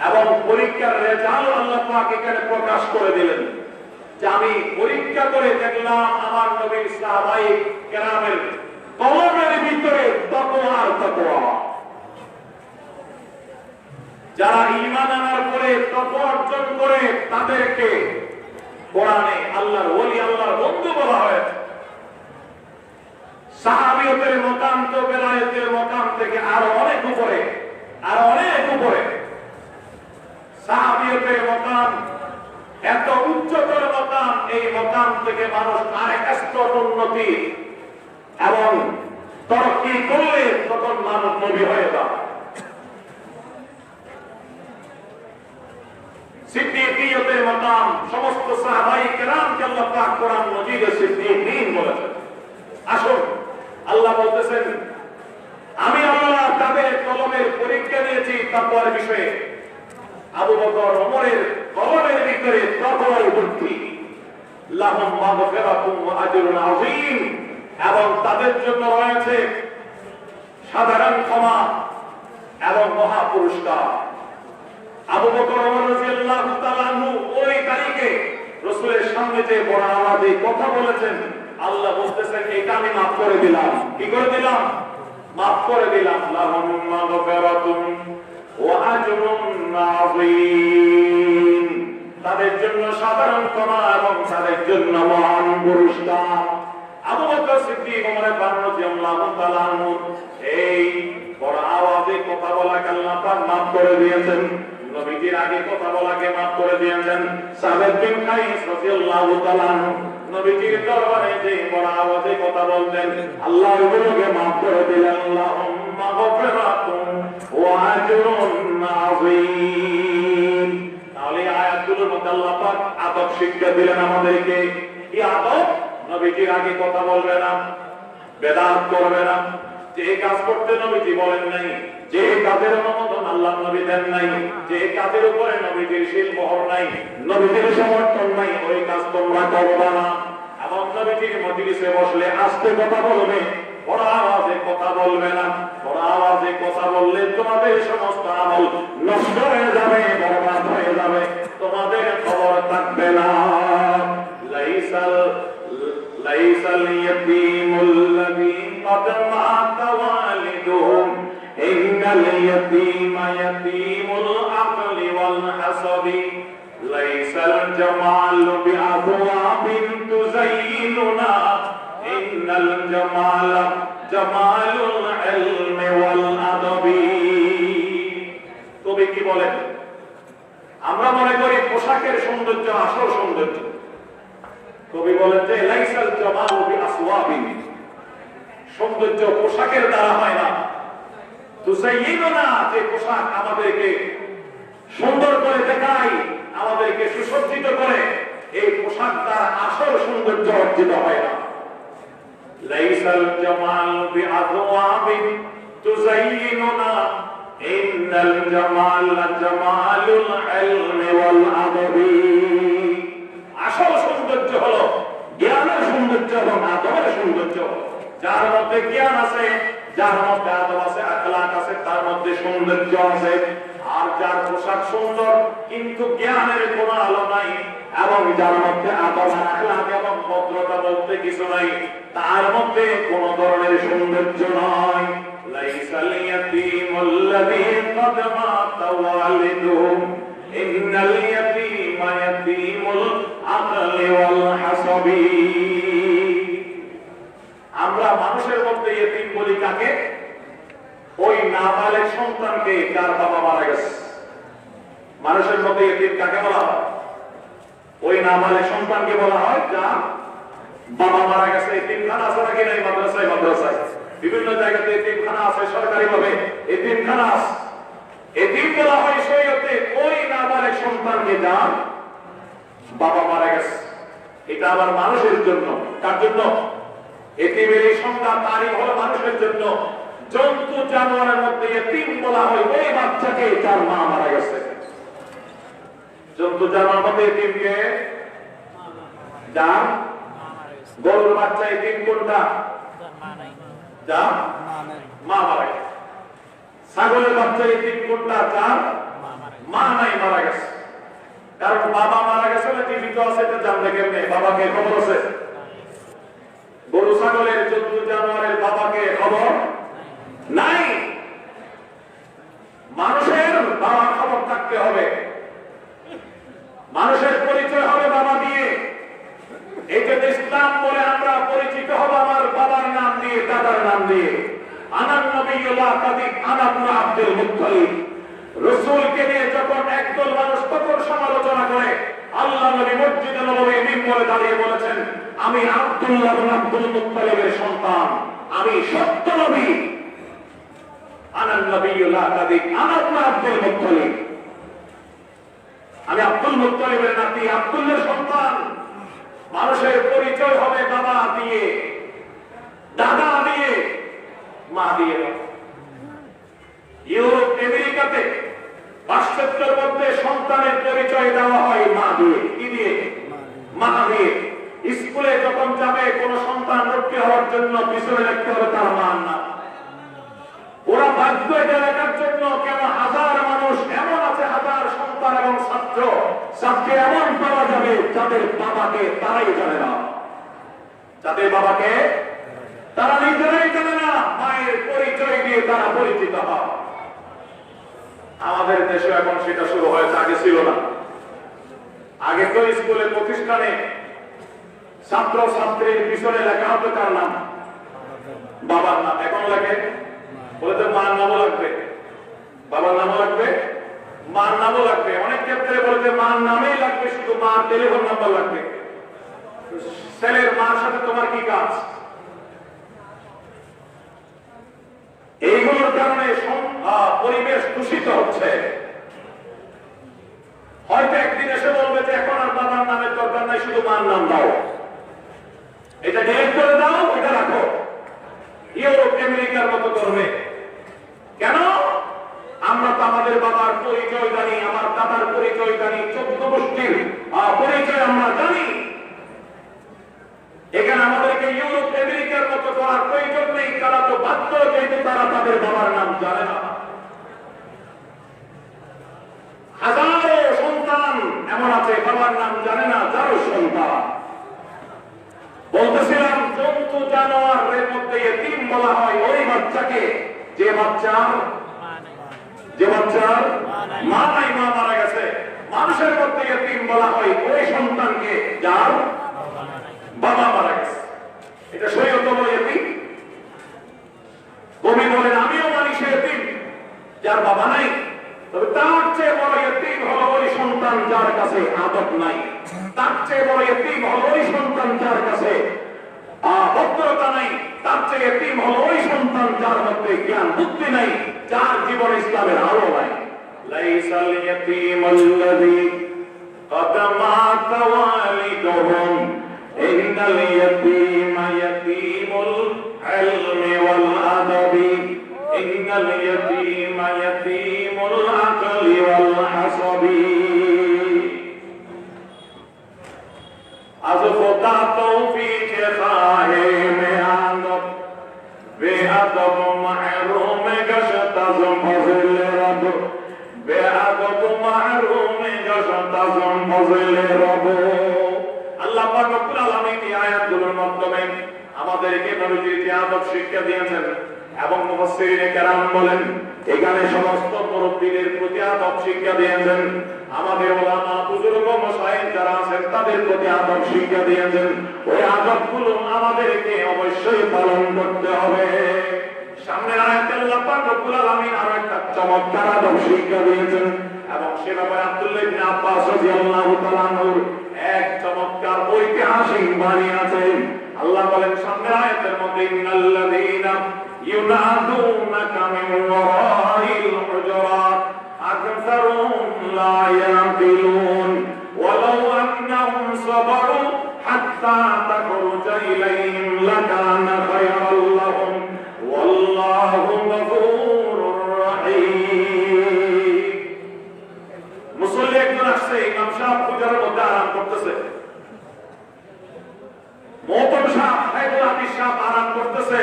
এবং পরীক্ষার রেজাল্ট আল্লাহ পাক এখানে প্রকাশ করে দিলেন যে আমি পরীক্ষা করে দেখলাম আমার নবীর সাহাবায়ে কেরামের কলবের ভিতরে তাকওয়া আর তাকওয়া। যারা ঈমান আনার পরে তাকওয়া অর্জন করে তাদেরকে কোরআনে আল্লাহর ওলি, আল্লাহর বন্ধু বলা হয়েছে। সাহাবিয়তের মাকাম তো বেলায়েতের মাকাম থেকে আরো অনেক উপরে, আরো অনেক উপরে। সাহাবিয়তের মাকাম এত উচ্চতর মাকাম, এই মাকাম থেকে মানুষ আরেক স্তর উন্নতি এবং তরক্কি করলে তখন মানুষ নবী হয়ে যায়। সিদ্দীকিয়তের মাকাম সমস্ত সাহাবায়ে কেরামকে আল্লাহ পাক কোরআন মাজিদে সিদ্দীকিন বলেছেন। আসুন, আল্লাহ বলতেছেন আমি আল্লাহ তাদের কলমের পরীক্ষা নিয়েছি তাকওয়ার বিষয়ে। আবু বকর ওমরের কলমের ভিতরে তাকওয়ার ভর্তি। লাহুম মাগফিরাতুন ওয়া আজরুন আযীম, এবং তাদের জন্য রয়েছে সাধারণ ক্ষমা এবং মহা পুরস্কার। আবু বকর ওমর রাদিয়াল্লাহু তাআলা আনহু ওই তারিখে রাসূলের সামনে যে বড় আওয়াজে কথা বলেছেন, আল্লাহ বলতেছেন এটা আমি মাফ করে দিলাম। কি করে দিলাম? মাফ করে দিলাম। লাহুম মাগফিরাতুন ওয়া আজরুন আযীম। তাদের জন্য সাধারণ ক্ষমা এবং তাদের জন্য মহান পুরস্কার। আবু বকর সিদ্দিক ওমর রাদিয়াল্লাহু তাআলা আনহু এই বড় আওয়াজে কথা বলাকে আল্লাহ পাক মাফ করে দিয়েছেন, নবীজির আগে কথা বলাকে মাফ করে দিয়েছেন। সাবেদ বিন কাইস রাদিয়াল্লাহু তাআলা আনহু নবীজির দরবারে যে বড় আওয়াজে কথা বলতেন, আল্লাহ ওগুলোকে মাফ করে দিলেন। আল্লাহুম্মা গফিরাতুন ওয়া আজরুন আযীম। তাহলে আয়াতগুলোর মধ্যে আল্লাহ পাক আদব শিক্ষা দিলেন আমাদেরকে। কি আদব? নবীজির আগে কথা বলবে না, বেদাত করবে না, যে কাজ করতে নবীজি বলেন নাই, যে কাজের অনুমোদন আল্লাহ নবী দেন নাই, যে কাজের উপরে নবীজির শিলমোহর নাই, নবীজির সমর্থন নাই, ওই কাজ তোমরা করবে না। এবং নবীজির মজলিসে বসলে আস্তে কথা বলবে, বড় আওয়াজে কথা বলবে না। বড় আওয়াজে কথা বললে তোমাদের সমস্ত আমল নষ্ট হয়ে যাবে, বরবাদ হয়ে যাবে, তোমাদের খবর থাকবে না। লাইসাল ইয়াতীমুল্লাযী قد مات والدهم إن اليتيم يتيم العقل والحسب ليس الجمال بأثواب تزيننا إن الجمال جمال العلم والأدب। কবি কি বলেন? আমরা মনে করি পোশাকের সৌন্দর্য আসল সৌন্দর্য। কবি বলেন যে লাইসাল জামালু বিআসওয়াবিন, সৌন্দর্য পোশাকের দ্বারা হয় না। তুযায়্যিনুনা, যে পোশাক আমাদেরকে সুন্দর করে দেখায়, আমাদেরকে সুসজ্জিত করে, এই পোশাক দ্বারা আসল সৌন্দর্য অর্জিত হয় না। লাইসাল জামালু বিআদওয়াবিন তুযায়্যিনুনা ইন্নাল জামালা জামালুল ইলমি ওয়াল আদবি। আসল সৌন্দর্য হলো জ্ঞানের সৌন্দর্য এবং আদবের সৌন্দর্য। যার মধ্যে জ্ঞান আছে, যার মধ্যে আদব আছে, আখলাক আছে, তার মধ্যে সৌন্দর্য আছে। আর যার পোশাক সুন্দর কিন্তু জ্ঞানের কোনো আলো নাই, এবং যার মধ্যে আদব, আখলাক এবং ভদ্রতা বলতে কিছু নাই, তার মধ্যে কোনো ধরনের সৌন্দর্য নয়। লাইসাল ইয়াতীমুল্লাযী ক্বাদ মাতা ওয়ালিদুহু ইন্নাল ইয়াতীমা ইয়াতীমুল আকলি ওয়াল হাসাবি। আমরা মানুষের মধ্যে ইতিম বলি কাকে? ওই নাবালেগ সন্তানকে যার বাবা মারা গেছে। মানুষের মধ্যে ইতিম কাকে বলা হয়? ওই নাবালেগ সন্তানকে বলা হয় যার বাবা মারা গেছে। ইতিমখানা আছে নাকি নাই? মাদ্রাসায় মাদ্রাসায় বিভিন্ন জায়গাতে ইতিমখানা আছে, সরকারি ভাবে ইতিমখানা আছে। ইতিম বলা হয় শরীয়তে ওই নাবালেগ সন্তানকে যার বাবা মারা গেছে। এটা আবার মানুষের জন্য। কার জন্য? এতিমের এই সংজ্ঞা তারই হলো মানুষের জন্য। জন্তু জানোয়ারের মধ্যে এতিম বলা হয় ওই বাচ্চাকে যার মা মারা গেছে। জন্তু জানোয়ার মধ্যে এতিমকে যার গরুর বাচ্চা এতিম কোনটা? যার মা মারা গেছে। ছাগলের বাচ্চা এতিম কোনটা? যার মা নাই, মারা গেছে। কারণ বাবা মারা গেছে না জীবিত আছে এটা জানবে কেমনে? বাবাকে খবর আছে? গরু ছাগলের জন্তু জানোয়ারের বাবাকে খবর নাই। মানুষের বাবার খবর থাকতে হবে। মানুষের পরিচয় হবে বাবা দিয়ে। এই যে ইসলাম বলে আমরা পরিচিত হব আমার বাবার নাম দিয়ে, দাদার নাম দিয়ে। আনান নবিয়্যুল্লাহ কাদিক আনা ইবনে আব্দুল মুত্তালিব। রাসূলকে নিয়ে যখন একদল মানুষ তখন সমালোচনা করে, আল্লাহ নবী মসজিদে নববী মিম্বরে দাঁড়িয়ে বলেছেন, আমি আব্দুল্লাহ ইবনে আব্দুল মুত্তালিবের সন্তান, আমি সত্য নবী। আনান নবিয়্যুল্লাহ কাদিক আনা ইবনে আব্দুল মুত্তালিব, আমি আব্দুল মুত্তালিবের নাতি, আব্দুল্লাহর সন্তান। মানুষের পরিচয় হবে বাবা দিয়ে, দাদা দিয়ে, মা দিয়ে। ইউরোপ আমেরিকাতে পাশ্চাত্যের মধ্যে সন্তানের পরিচয় দেওয়া হয় মা দিয়ে। কি দিয়ে? মা দিয়ে। স্কুলে যখন যাবে কোন সন্তান ভর্তি হওয়ার জন্য পিছনে লিখতে হবে তার মার নাম। ওরা বাধ্য এটা লেখার জন্য, কেন হাজার মানুষ এমন আছে, হাজার সন্তান এবং ছাত্র ছাত্রী এমন পাওয়া যাবে যাদের বাবাকে তারাই জানে না, যাদের বাবাকে তারা নিজেরাই জানে না, মায়ের পরিচয় দিয়ে তারা পরিচিত হয়। আমাদের দেশে এখন সেটা শুরু হয়েছে, আগে ছিল না। আগে তো স্কুলে প্রতিষ্ঠানে ছাত্র ছাত্রীর পিছনে লেখা হতো কার নাম? বাবার নাম। এখন লেখে বলে তো মার নামও লাগবে, বাবার নামও লাগবে, মার নামও লাগবে। অনেক ক্ষেত্রে বলতে মার নামেই লাগবে, শুধু মার টেলিফোন নাম্বার লাগবে। ছেলের মার সাথে তোমার কি কাজ? এইগুলোর কারণে পরিবেশ দূষিত হচ্ছে। হয়তো একদিন এসে বলবে যে এখন আর বাবার নামের দরকার নাই, শুধু মার নাম দাও, এটা ডিলিট করে দাও, এটা রাখো। ইউরোপ আমেরিকার মতো করবে কেন? আমরা তো আমাদের বাবার পরিচয় জানি, আমার দাদার পরিচয় জানি, 14 গোষ্ঠীর পরিচয় আমরা জানি। এখানে আমাদেরকে ইউরোপ আমেরিকার মতো করার প্রয়োজন নেই। তারা তো বাধ্য, যেহেতু তারা তাদের বাবার নাম জানে না। হাজারো সন্তান এমন আছে বাবার নাম জানে না, যারও সন্তান। বলতেছিলাম জন্তু জানোয়ারের মধ্যে এতিম বলা হয় ওই বাচ্চাকে যে বাচ্চার মা নাই, মা মারা গেছে। মানুষের মধ্যে এতিম বলা হয় ওই সন্তানকে যার বাবা মারা গেছে। এটা সৈয়দ এতিম। কবি বলেন আমিও মানি সে এতিম যার বাবা নাই, তবে তার চেয়ে বড় এতিম হলো ওই সন্তান যার কাছে আদব নাই। তার চেয়ে বড় এতিম হলো ওই সন্তান যার কাছে ভদ্রতা নাই। তার চেয়ে এতিম হলো ওই সন্তান যার মধ্যে জ্ঞান বুদ্ধি নাই, যার জীবন ইসলামের আলো নাই। লাইসাল ইয়াতীমুল্লাযী قد مات والدهم إن اليتيم يتيم العلم والأدب إن اليتيم يتيم العقل والحسب أزفتا توفيق خاهم عندب بأدب محروم قشت زنفزل رب بأدب محروم قشت زنفزل رب আল্লাহ পাক রব্বুল আলামিন এই আয়াতগুলোর মাধ্যমে আমাদেরকে নবীজির যে আদব শিক্ষা দিয়েছেন এবং মুফাসসিরিনে কেরাম বলেন এখানে সমস্ত মুরব্বিদের প্রতি আদব শিক্ষা দিয়েছেন। আমাদের উলামা বুজুর্গ মাশায়েখ যারা আছেন তাদের প্রতি আদব শিক্ষা দিয়েছেন। ওই আদবগুলো আমাদেরকে অবশ্যই পালন করতে হবে। সামনের আয়াতে আল্লাহ পাক রব্বুল আলামিন আরো একটা চমৎকার আদব শিক্ষা দিয়েছেন এবং সে ব্যাপারে আব্দুল্লাহ ইবনে আব্বাস রাদিয়াল্লাহু তাআলা আনহুর এক চমৎকার ঐতিহাসিক বাণী আছে। আল্লাহ বলেন সামনের আয়াতের মধ্যে ইন্নাল্লাযীনা ইউনাদুনাকা মিন ওয়ারাইল হুজুরাত আকসারুহুম লা ইয়াকিলুন ওয়ালাউ আন্নাহুম সাবারু হাত্তা তাখরুজা ইলাইহিম লাকানা খায়রাল লাহুম ওয়াল্লাহু গফুরুর রহিম। মুসল্লি একজন আসছে, ইমাম সাহেব হুজুরের মধ্যে আরাম করতেছে, মোহতম সাহেব সাইদুল হাদিস সাহেব আরাম করতেছে।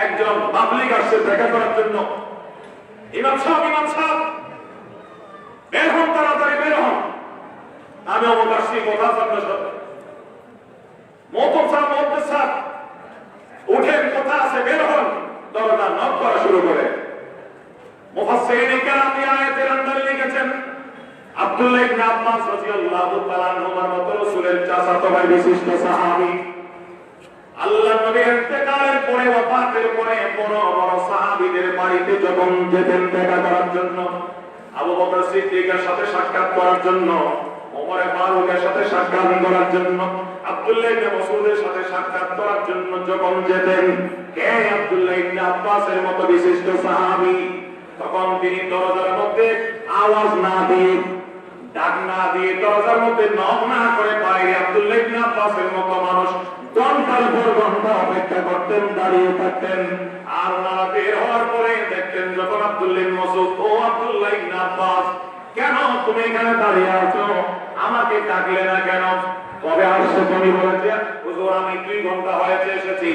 একজন পাবলিক আসছে দেখা করার জন্য। ইমাম সাহেব বের হন, তাড়াতাড়ি বের হন। আমি অমুক আসছি, কথা আপনার সাথে। মোহতম সাহেব উঠেন, কথা আছে, বের হন। দরজা নক করা শুরু করে। মুফাসসিরিনে কেরাম এই আয়াতের আন্দাজে লিখেছেন আব্দুল্লাহ ইবনে আব্বাস রাদিয়াল্লাহু তাআলা আনহুর মত রাসূলের চাচাতো ভাই বিশিষ্ট সাহাবী। আল্লাহর নবীর ইন্তেকালের পরে, ওয়াফাতের পরে বড় বড় সাহাবীদের বাড়িতে যখন যেতেন দেখা করার জন্য, আবু বকর সিদ্দিকের সাথে সাক্ষাৎ করার জন্য, ওমর ফারুকের সাথে সাক্ষাৎ করার জন্য, আব্দুল্লাহ ইবনে মাসউদের সাথে সাক্ষাৎ করার জন্য যখন যেতেন, কে আব্দুল্লাহ ইবনে আব্বাসের মতো বিশিষ্ট সাহাবী, তখন তিনি দরজার মধ্যে আওয়াজ না দিয়ে, ডাক না দিয়ে, দরজার মধ্যে নক না করে বাইরে আব্দুল্লাহ ইবনে আব্বাসের মতো মানুষ ঘন্টার পর ঘন্টা অপেক্ষা করতেন, দাঁড়িয়ে থাকতেন। আর ওনারা বের হওয়ার পরে দেখতেন যখন আব্দুল্লাহ ইবনে মাসউদ, ও আব্দুল্লাহ ইবনে আব্বাস, কেন তুমি এখানে দাঁড়িয়ে আছো? আমাকে ডাকলে না কেন? কবে আসছো তুমি? বলেছে হুজুর আমি 2 ঘন্টা হয়েছে এসেছি,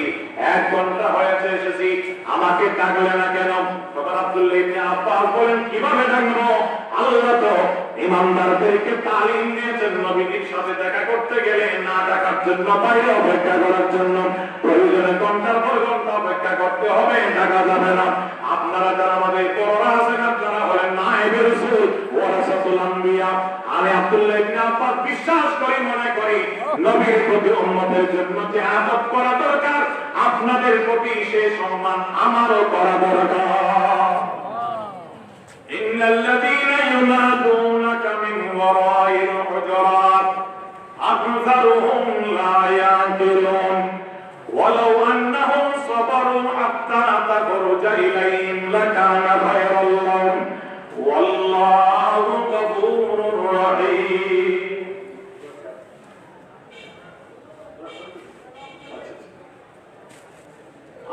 1 ঘন্টা হয়েছে এসেছি, আমাকে ডাকলে না কেন? তখন আব্দুল্লাহ ইবনে আব্বাস বলেন কিভাবে ডাকবো? আল্লাহ তো ইমানদারদেরকে তালিম দিয়েছেন নবীর সাথে দেখা করতে গেলে না ডাকার জন্য, বাইরে অপেক্ষা করার জন্য। প্রয়োজনে ঘন্টার পর ঘন্টা অপেক্ষা করতে হবে, ডাকা যাবে না। আপনারা যারা আমাদের বড়রা আছেন, আপনারা হলেন নায়েবে রাসূল ওয়ারাসাতুল আম্বিয়া। আমি আব্দুল্লাহ ইবনে আব্বাস বিশ্বাস করি, মনে করি নবীর প্রতি উম্মতের জন্য যে আদব করা দরকার, আপনাদের প্রতি সেই সম্মান আমারও করা দরকার। ইন্নাল্লাযীনা ইউনাদুনাকা মিন ওয়ারাইল হুজুরাত আকসারুহুম লা ইয়াকিলুন ওয়ালাউ আন্নাহুম সাবারু হাত্তা তাখরুজা ইলাইহিম লাকানা খায়রাল লাহুম ওয়াল্লাহু গফুরুর রহিম।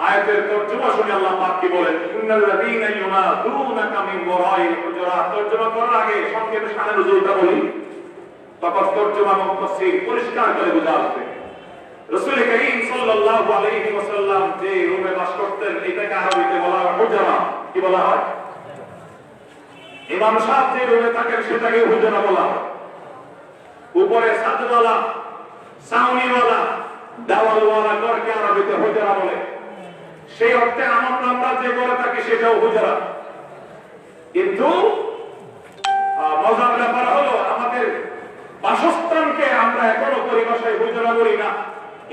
আয়াতের তরজমা শুনে আল্লাহ পাক কি বলেন? ইন্নাল্লাযীনা ইউনাদুনাকা মিন ওয়ারাইল হুজুরাত। তরজমা করার আগে সংক্ষেপে শানে নজুলটা বলি, তখন তরজমা এবং তাফসীর পরিষ্কার করে বুঝা আসবে। রাসূল করিম সাল্লাল্লাহু আলাইহি ওয়াসাল্লাম যে রুমে বাস করতেন, এটাকে আরবিতে বলা হয় হুজরা। কি বলা হয়? ইমাম সাহেব যে রুমে থাকেন সেটাকে হুজরা বলা হয়। উপরে ছাদওয়ালা, ছাউনিওয়ালা, দেওয়ালওয়ালা ঘরকে আরবিতে হুজরা বলে। সেই অর্থে আমরা যে ঘরে থাকি সেটাও হুজরা। কিন্তু মজার ব্যাপার হলো আমাদের বাসস্থানকে আমরা এখনো পরিভাষায় হুজরা বলি না।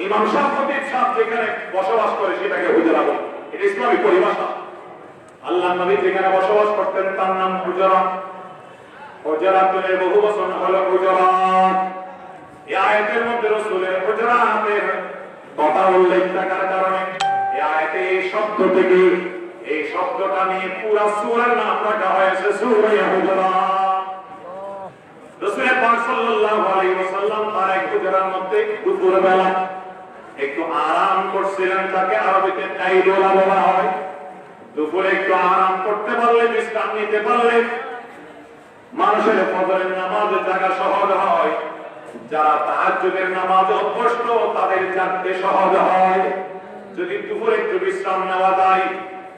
ইমাম সাহেব খতিব সাহেব যেখানে বসবাস করে সেটাকে হুজরা বলে। এটা ইসলামী পরিভাষা। আল্লাহর নবী যেখানে বসবাস করতেন তার নাম হুজরা। হুজরাতের বহুবচন হলো হুজরাত। এই আয়াতের মধ্যে রাসূলের হুজরাতের কথা উল্লেখ থাকার কারণে এই আয়াতে এই শব্দ থেকে, এই শব্দটা নিয়ে পুরা সূরার নাম রাখা হয়েছে সূরা হুজরাত। রাসূল পাক সাল্লাল্লাহু আলাইহি ওয়াসাল্লাম তার এক হুজরার মধ্যে দুপুরবেলা একটু আরাম করছিলেন, তাকে আরবিতে কাইলুলা বলা হয়। দুপুরে একটু আরাম করতে পারলে, বিশ্রাম নিতে পারলে মানুষের ফজরের নামাজে জাগা সহজ হয়। যারা তাহাজ্জুদের নামাজে অভ্যস্ত তাদের জাগতে সহজ হয়। যদি দুপুরে একটু বিশ্রাম নেওয়া যায়,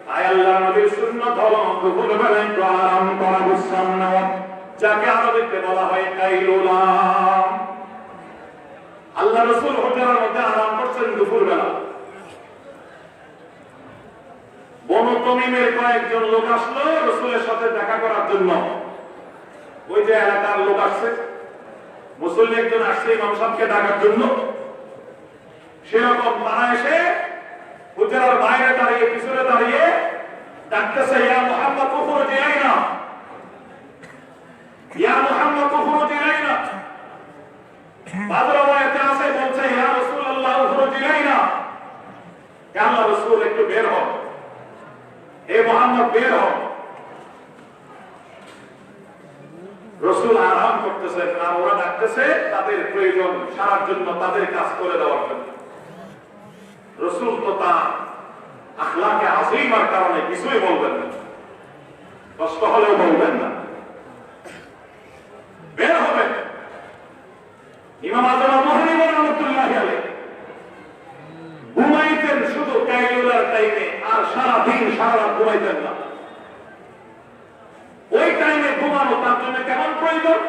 তাই আল্লাহর নবীর সুন্নাত হলো দুপুর বেলা একটু আরাম করা, বিশ্রাম নেওয়া, যাকে আরবিতে বলা হয় কাইলুলা। আল্লাহ রাসূল হুজরার মধ্যে আরাম করছেন দুপুর বেলা। বনু তামিমের কয়েকজন লোক আসলো রাসূলের সাথে দেখা করার জন্য। ওই যে এলাকার লোক আসছে, মুসল্লি একজন আসছে ইমাম সাহেবকে ডাকার জন্য। সেরকম তারা এসে হুজরার বাইরে দাঁড়িয়ে, পিছনে দাঁড়িয়ে ডাকতেছে, ইয়া মুহাম্মদ উখরুজ ইলাইনা, ইয়া মুহাম্মদ উখরুজ ইলাইনা। বাদর আয়াতে আছে বলছে, ইয়া রাসূলুল্লাহ উখরুজ ইলাইনা, হে আল্লাহর রাসূল একটু বের হন, হে মুহাম্মদ বের হন। রাসূল আরাম করতেছেন আর ওরা ডাকতেছে তাদের প্রয়োজন সারার জন্য, তাদের কাজ করে দেওয়ার জন্য। রাসূল তো তার আখলাকে আযীমার কারণে কিছুই বলবেন না, কষ্ট হলেও বলবেন না, বের হবেন। ইমাম আযম আবু হানিফা রাহমাতুল্লাহি আলাইহি ঘুমাইতেন শুধু কাইলুলার টাইমে, আর সারা দিন সারা রাত ঘুমাইতেন না। ওই টাইমে ঘুমানো তার জন্য কেমন প্রয়োজন?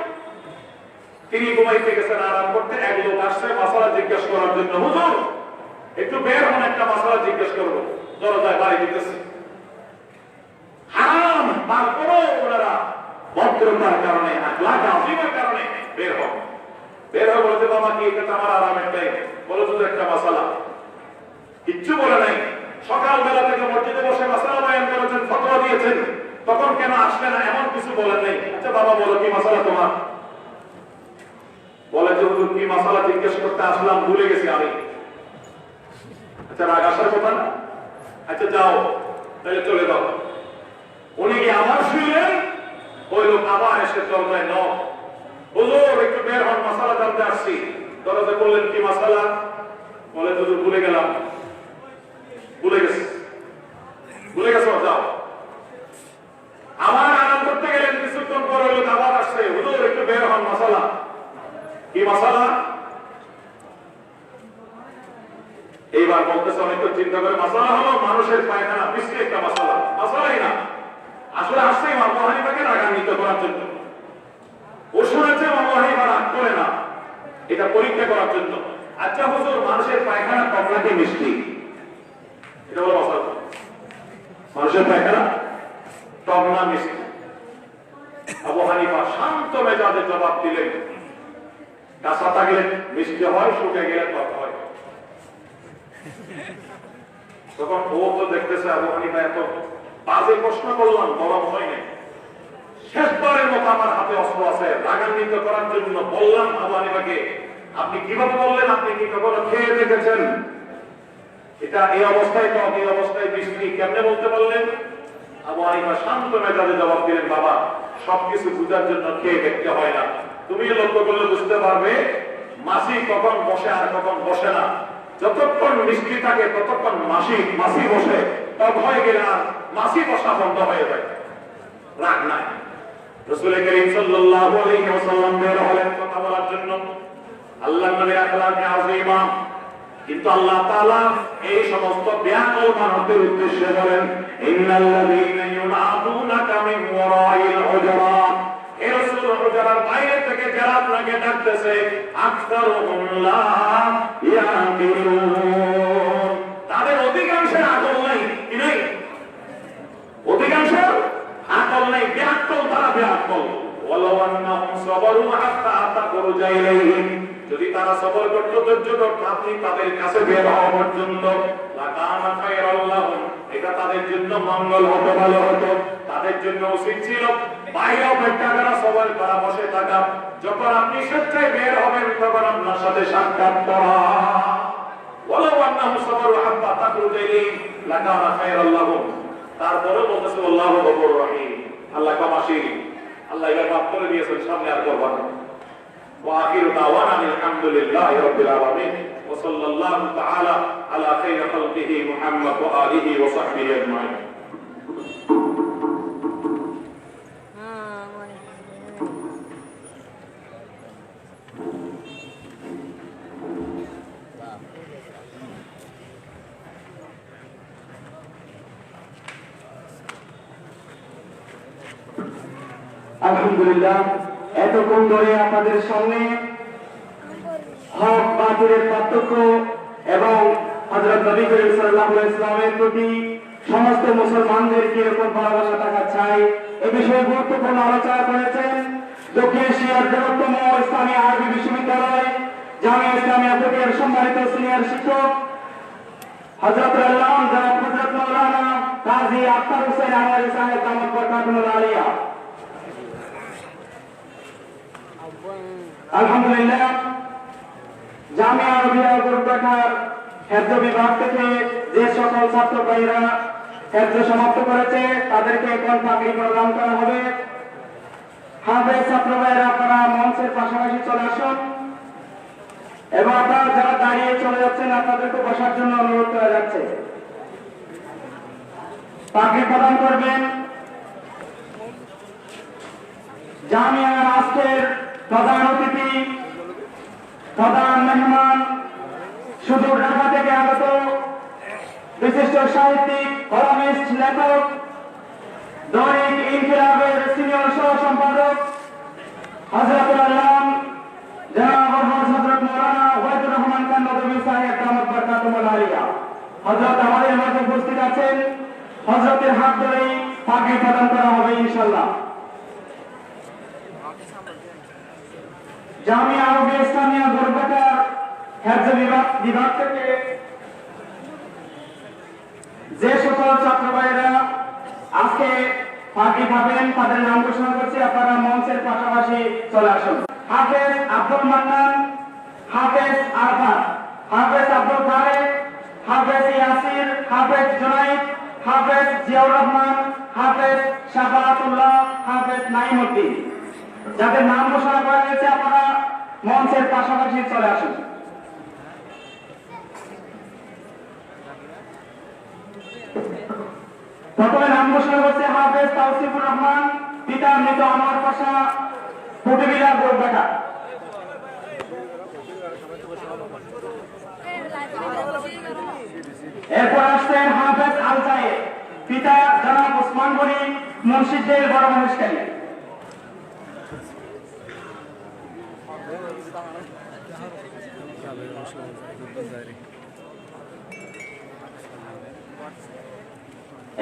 তিনি ঘুমাইতে গেছেন আরাম করতে, এক লোক আসছে মাসালা জিজ্ঞেস করার জন্য, হুজুর একটু বের হন, একটা মাসালা জিজ্ঞেস করবো। দরজায় বাড়ি দিতেছে, হারাম, তারপরেও ওনারা ভদ্রতার কারণে, আখলাকে আযীমের কারণে বের হন। বের হয়ে বলতে, বাবা কি এটা আমার আরামের টাইম, বলো শুধু একটা মাসালা। কিচ্ছু বলে নাই। সকালবেলা থেকে মসজিদে বসে মাসালা বয়ান করেছেন, ফতোয়া দিয়েছেন, তখন কেন আসলে না এমন কিছু বলেন নাই। আচ্ছা বাবা বলো কি মাসালা তোমার? বলে যে হুজুর কি মাসালা জিজ্ঞেস করতে আসলাম, ভুলে গেছি আমি। আচ্ছা রাগ আসার কথা না, আচ্ছা যাও তাহলে চলে যাও। উনি কি আবার শুনলেন? ওই লোক আবার এসে দরজায় নক, হুজুর একটু বের হন, মাসালা জানতে আসছি। দরজা বললেন কি মাসালা? বলে হুজুর ভুলে গেলাম। ভুলে গেছে, ভুলে গেছো, যাও। আবার আরাম করতে গেলেন, কিছুক্ষণ পর ওই লোক আবার আসছে, হুজুর একটু বের হন, মাসালা। কি মাসালা? এইবার বলতেছে, অনেক চিন্তা করে, মাসালা হলো মানুষের পায়খানা পিছনে একটা মাসালা। মাসালাই না, আসলে আসছে ইমাম আবু হানিফাকে রাগান্বিত করার জন্য। ও শুনেছে ইমাম আবু হানিফা রাগ করে না, এটা পরীক্ষা করার জন্য। আচ্ছা হুজুর, মানুষের পায়খানা টকলা কি মিষ্টি? এটা হলো মাসালা। মানুষের পায়খানা টক না মিষ্টি? আবু হানিফা শান্ত মেজাজে জবাব দিলেন। কাঁচা থাকলে মিষ্টি হয়, শুকে গেলে টক হয়। তখন ও তো দেখতেছে আবু হানিফা এত বাজে প্রশ্ন করলাম, গরম হয় নাই। শেষবারের মতো আমার হাতে অস্ত্র আছে, রাগান্বিত করার জন্য বললাম আবু হানিফাকে, আপনি কিভাবে বললেন? আপনি কি কখনো খেয়ে দেখেছেন? এটা এই অবস্থায় টক, এই অবস্থায় মিষ্টি, কেমনে বলতে পারলেন? আবু হানিফা শান্ত মেজাজে জবাব দিলেন, বাবা, সবকিছু বুঝার জন্য খেয়ে দেখতে হয় না। তুমি লক্ষ্য করলে বুঝতে পারবে মাছি কখন বসে আর কখন বসে না। যতক্ষণ মিষ্টি থাকে ততক্ষণ মাছি বসে, টক হয়ে গেলে আর মাছি বসা বন্ধ হয়ে যায়, রাগ নাই। রাসূল করিম সাল্লাল্লাহু আলাইহি ওয়াসাল্লাম বের হলেন কথা বলার জন্য, আল্লাহর নবীর আখলাকে আযীমা। কিন্তু আল্লাহ তাআলা এই সমস্ত ব্যাকুল মানবদের উদ্দেশ্যে বলেন, ইন্নাল্লাযীনা ইউনাদুনাকা মিন ওয়ারাইল হুজুরাত, হে রাসূল, হুজুরার বাইরে থেকে যারা আপনাকে ডাকতেছে, আকসারুহুম লা ইয়াকিলুন, তাদের অধিকাংশের আকল নাই। কি নাই? অধিকাংশের আকল নাই, ব্যাকুল, তারা ব্যাকুল। ওয়ালাউ আন্নাহুম সাবারু হাত্তা তাখরুজা ইলাইহিম, যদি তারা সবর করত, ধৈর্য ধরত, আপনি তাদের কাছে বের হওয়া পর্যন্ত, লাকানা খায়রাল লাহুম, এটা তাদের জন্য মঙ্গল হতো, ভালো হতো। তাদের জন্য উচিত ছিল বাইরে অপেক্ষা করা, সবর করা, বসে থাকা। যখন আপনি স্বেচ্ছায় বের হবেন তখন আপনার সাথে সাক্ষাৎ করা। ওয়ালাউ আন্নাহুম সাবারু হাত্তা তাখরুজা ইলাইহিম লাকানা খায়রাল লাহুম। তারপরে বলতেছে আল্লাহু গফুরুর রহিম, আল্লাহ ক্ষমাশীল, আল্লাহ এবার মাফ করে দিয়েছেন, সামনে আর করবেন না। وآخر دعوانا الحمد لله رب العالمين وصلى الله تعالى على خير خلقه محمد وآله وصحبه أجمعين. আলহামদুলিল্লাহ, এতক্ষণ ধরে আপনাদের সামনে হক বাতিলের পার্থক্য এবং হযরত নবী করিম সাল্লাল্লাহু আলাইহি ওয়াসাল্লামের প্রতি সমস্ত মুসলমানদের কিরকম ভালোবাসা থাকা চাই এ বিষয়ে গুরুত্বপূর্ণ আলোচনা করেছেন দক্ষিণ এশিয়ার বৃহত্তম ইসলামী আরবি বিশ্ববিদ্যালয় জামিয়া ইসলামিয়া ফকিহের সম্মানিত সিনিয়র শিক্ষক হযরত আল্লামা জনাব হযরত মাওলানা কাজী আখতার হোসেন আনোয়ারী সাহেব দামাত বরকাতুহুল আলিয়া। আলহামদুলিল্লাহ, জামিয়া আরবিয়া গুরুপাঠার হেফজ বিভাগ থেকে যে সকল ছাত্র ভাইরা হেফজ সমাপ্ত করেছে তাদেরকে এখন পাগড়ি প্রদান করা হবে। হাফেজ ছাত্র ভাইরা আপনারা মঞ্চের পাশাপাশি চলে আসুন এবং আপনারা যারা দাঁড়িয়ে চলে যাচ্ছেন আপনাদেরকে বসার জন্য অনুরোধ করা যাচ্ছে। পাগড়ি প্রদান করবেন জামিয়ার আজকের প্রধান অতিথি, প্রধান মেহমান, সুদূর ঢাকা থেকে আগত বিশিষ্ট সাহিত্যিক, কলামিস্ট, লেখক, দৈনিক ইনকিলাবের সিনিয়র সহ সম্পাদক হযরতুল আল্লাম জনাব হযরত মাওলানা ওয়াহিদুর রহমান খান নদভী সাহেব দামাত বরকাতুহুল আলিয়া। হযরত আমাদের মাঝে উপস্থিত আছেন, হযরতের হাত ধরেই পাগড়ি প্রদান করা হবে ইনশাআল্লাহ। জামিয়া আরবিয়া ইসলামিয়া গুরুপাঠার হেফজ বিভাগ থেকে যে সকল ছাত্র ভাইরা আজকে পাগড়ি পাবেন তাদের নাম ঘোষণা করছি, আপনারা মঞ্চের পাশাপাশি চলে আসুন। হাফেজ আব্দুল মান্নান, হাফেজ আরফাত, হাফেজ আব্দুল খালেক, হাফেজ ইয়াসির, হাফেজ জুনাইদ, হাফেজ জিয়াউর রহমান, হাফেজ শাফাআতুল্লাহ, হাফেজ নাইমউদ্দিন। যাদের নাম ঘোষণা করা হয়েছে আপনারা মঞ্চের পাশাপাশি চলে আসুন। প্রথমে নাম ঘোষণা করছে হাফেজ তাওসিফুর রহমান, পিতা মৃত আনোয়ার পাশা, ফুটবিলা গোরবাটা। এরপর আসছেন হাফেজ আল জায়েদ, পিতা জনাব ওসমান গনি, মুন্সিদের বড় মহেশখালী।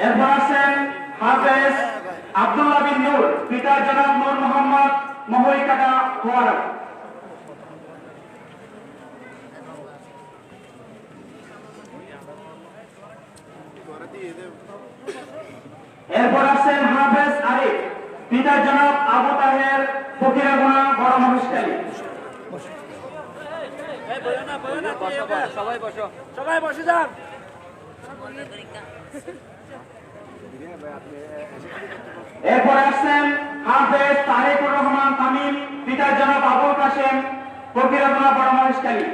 এরপর আছেন হাফেজ আব্দুল্লাহ বিন নূর, পিতা জনাব নূর মোহাম্মদ মহরিকাটা মোবারক। এরপর আসছেন হাফেজ আরিফ, পিতা জনাব আবু তাহের, ফকিরাগোনা বড় মহেশখালী। সবাই বসে যান। এরপর আসছেন হাফেজ তারেকুর রহমান তামিম, পিতা জনাব আবুল কাশেম, ফকিরাগোনা বড় মহেশখালী।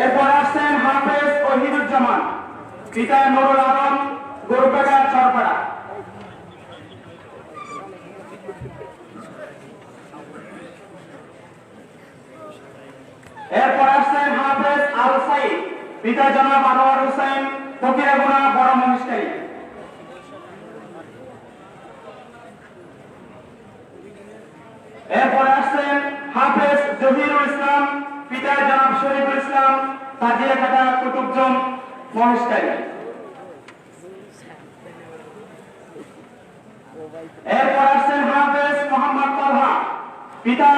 এরপর আসছেন হাফেজ ওহিদুজ্জামান, পিতা নুরুল আলম, গোরবাটা চরপাড়া। এরপর আসছেন হাফেজ আল সাইদ, পিতা জনাব আনোয়ার হোসেন, ফকিরাগোনা বড় মহেশখালী। এরপর আসছেন হাফেজ জহিরুল ইসলাম, পিতা জনাব শরীফুল ইসলাম, তাজিয়াকাটা কুতুবজং মহেশখালী। এরপর আসছেন হাফেজ মোহাম্মদ তালহা, পিতা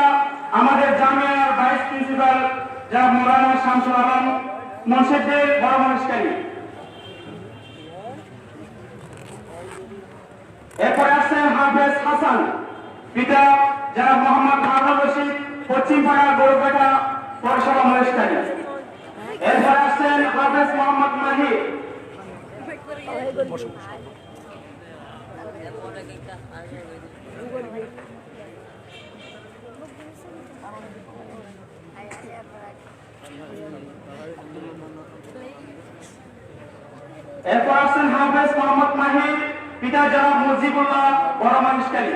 আমাদের জামিয়ার ভাইস প্রিন্সিপাল জনাব মাওলানা শামসুল আলম, মুন্সিদের বড় মহেশখালী। এরপর আসছেন হাফেজ হাসান, পিতা জনাব মোহাম্মদ হারুন রশিদ, পশ্চিমপাড়া গোরবাটা পৌরসভা মহেশখালী। এরপর আসছেন হাফেজ মোহাম্মদ মাহি। এরপর আসছেন হাফেজ মোহাম্মদ মাহি, পিতা জনাব মুজিবুল্লাহ বড় মহেশখালী।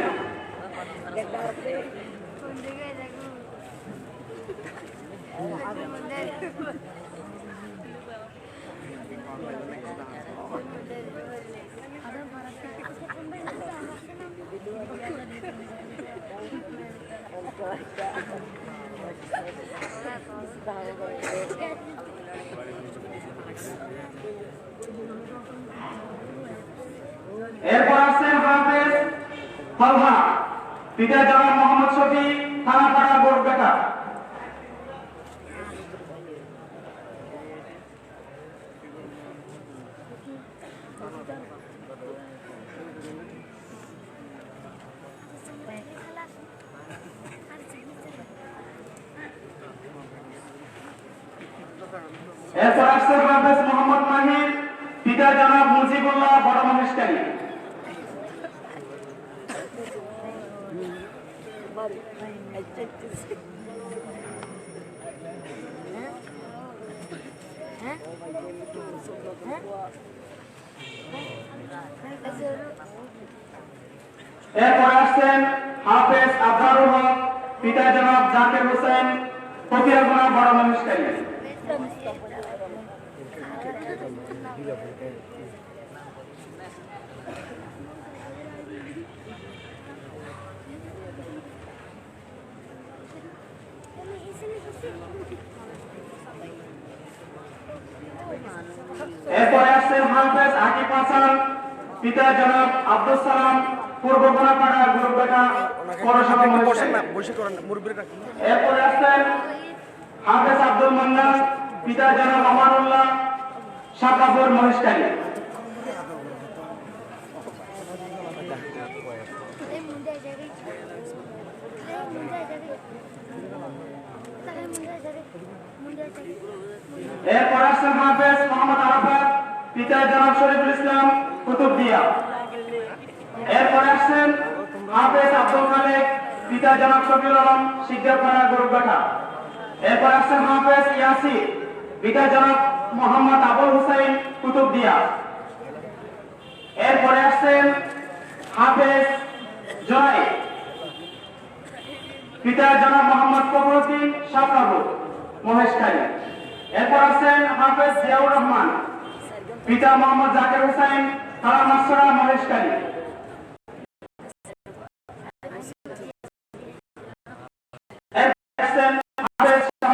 এরপর আসছেন হাফেজ তালহা, পিতা জনাব মোহাম্মদ শফি, থানাপাড়া গোরবাটা। এরপর আসছেন হাফেজ মোহাম্মদ মাহির, পিতা জনাব মুজিবুল্লাহ বড় মহেশখালী। এরপর আসছেন হাফেজ আবরারুল হক, পিতা জনাব জাকির হোসেন, ফকিরাগোনা বড় মহেশখালী। এরপরে আসছেন হাফেজ আকিব হাসান, পিতা জনাব আব্দুল সালাম, পূর্ব কোনাপাড়া গোরবাটা পৌরসভা মহেশখালী। এরপরে আসছেন হাফেজ আব্দুল মান্নান, পিতা জনাব আমানুল্লাহ, শাকাপুর মহেশখালী। এরপর আসছেন হাফেজ মোহাম্মদ আরাফাত, পিতা জনাব শরীফুল ইসলাম, কুতুবদিয়া। এরপর আসছেন হাফেজ আব্দুল খালেক, পিতা জনাব শফিউল আলম, শিকদারপাড়া গোরবাটা। এরপর আসছেন হাফেজ ইয়াসির, পিতা জনাব মোহাম্মদ আবুল হুসাইন, কুতুবদিয়া। এরপরে আসছেন হাফেজ জয়, পিতা জনাব মোহাম্মদ ফখরুদ্দিন, শাহবাবুর মহেশখালী। এরপর আসছেন হাফেজ জিয়াউর রহমান, পিতা মোহাম্মদ জাকির হোসেন, থানা মাসরা মহেশখালী।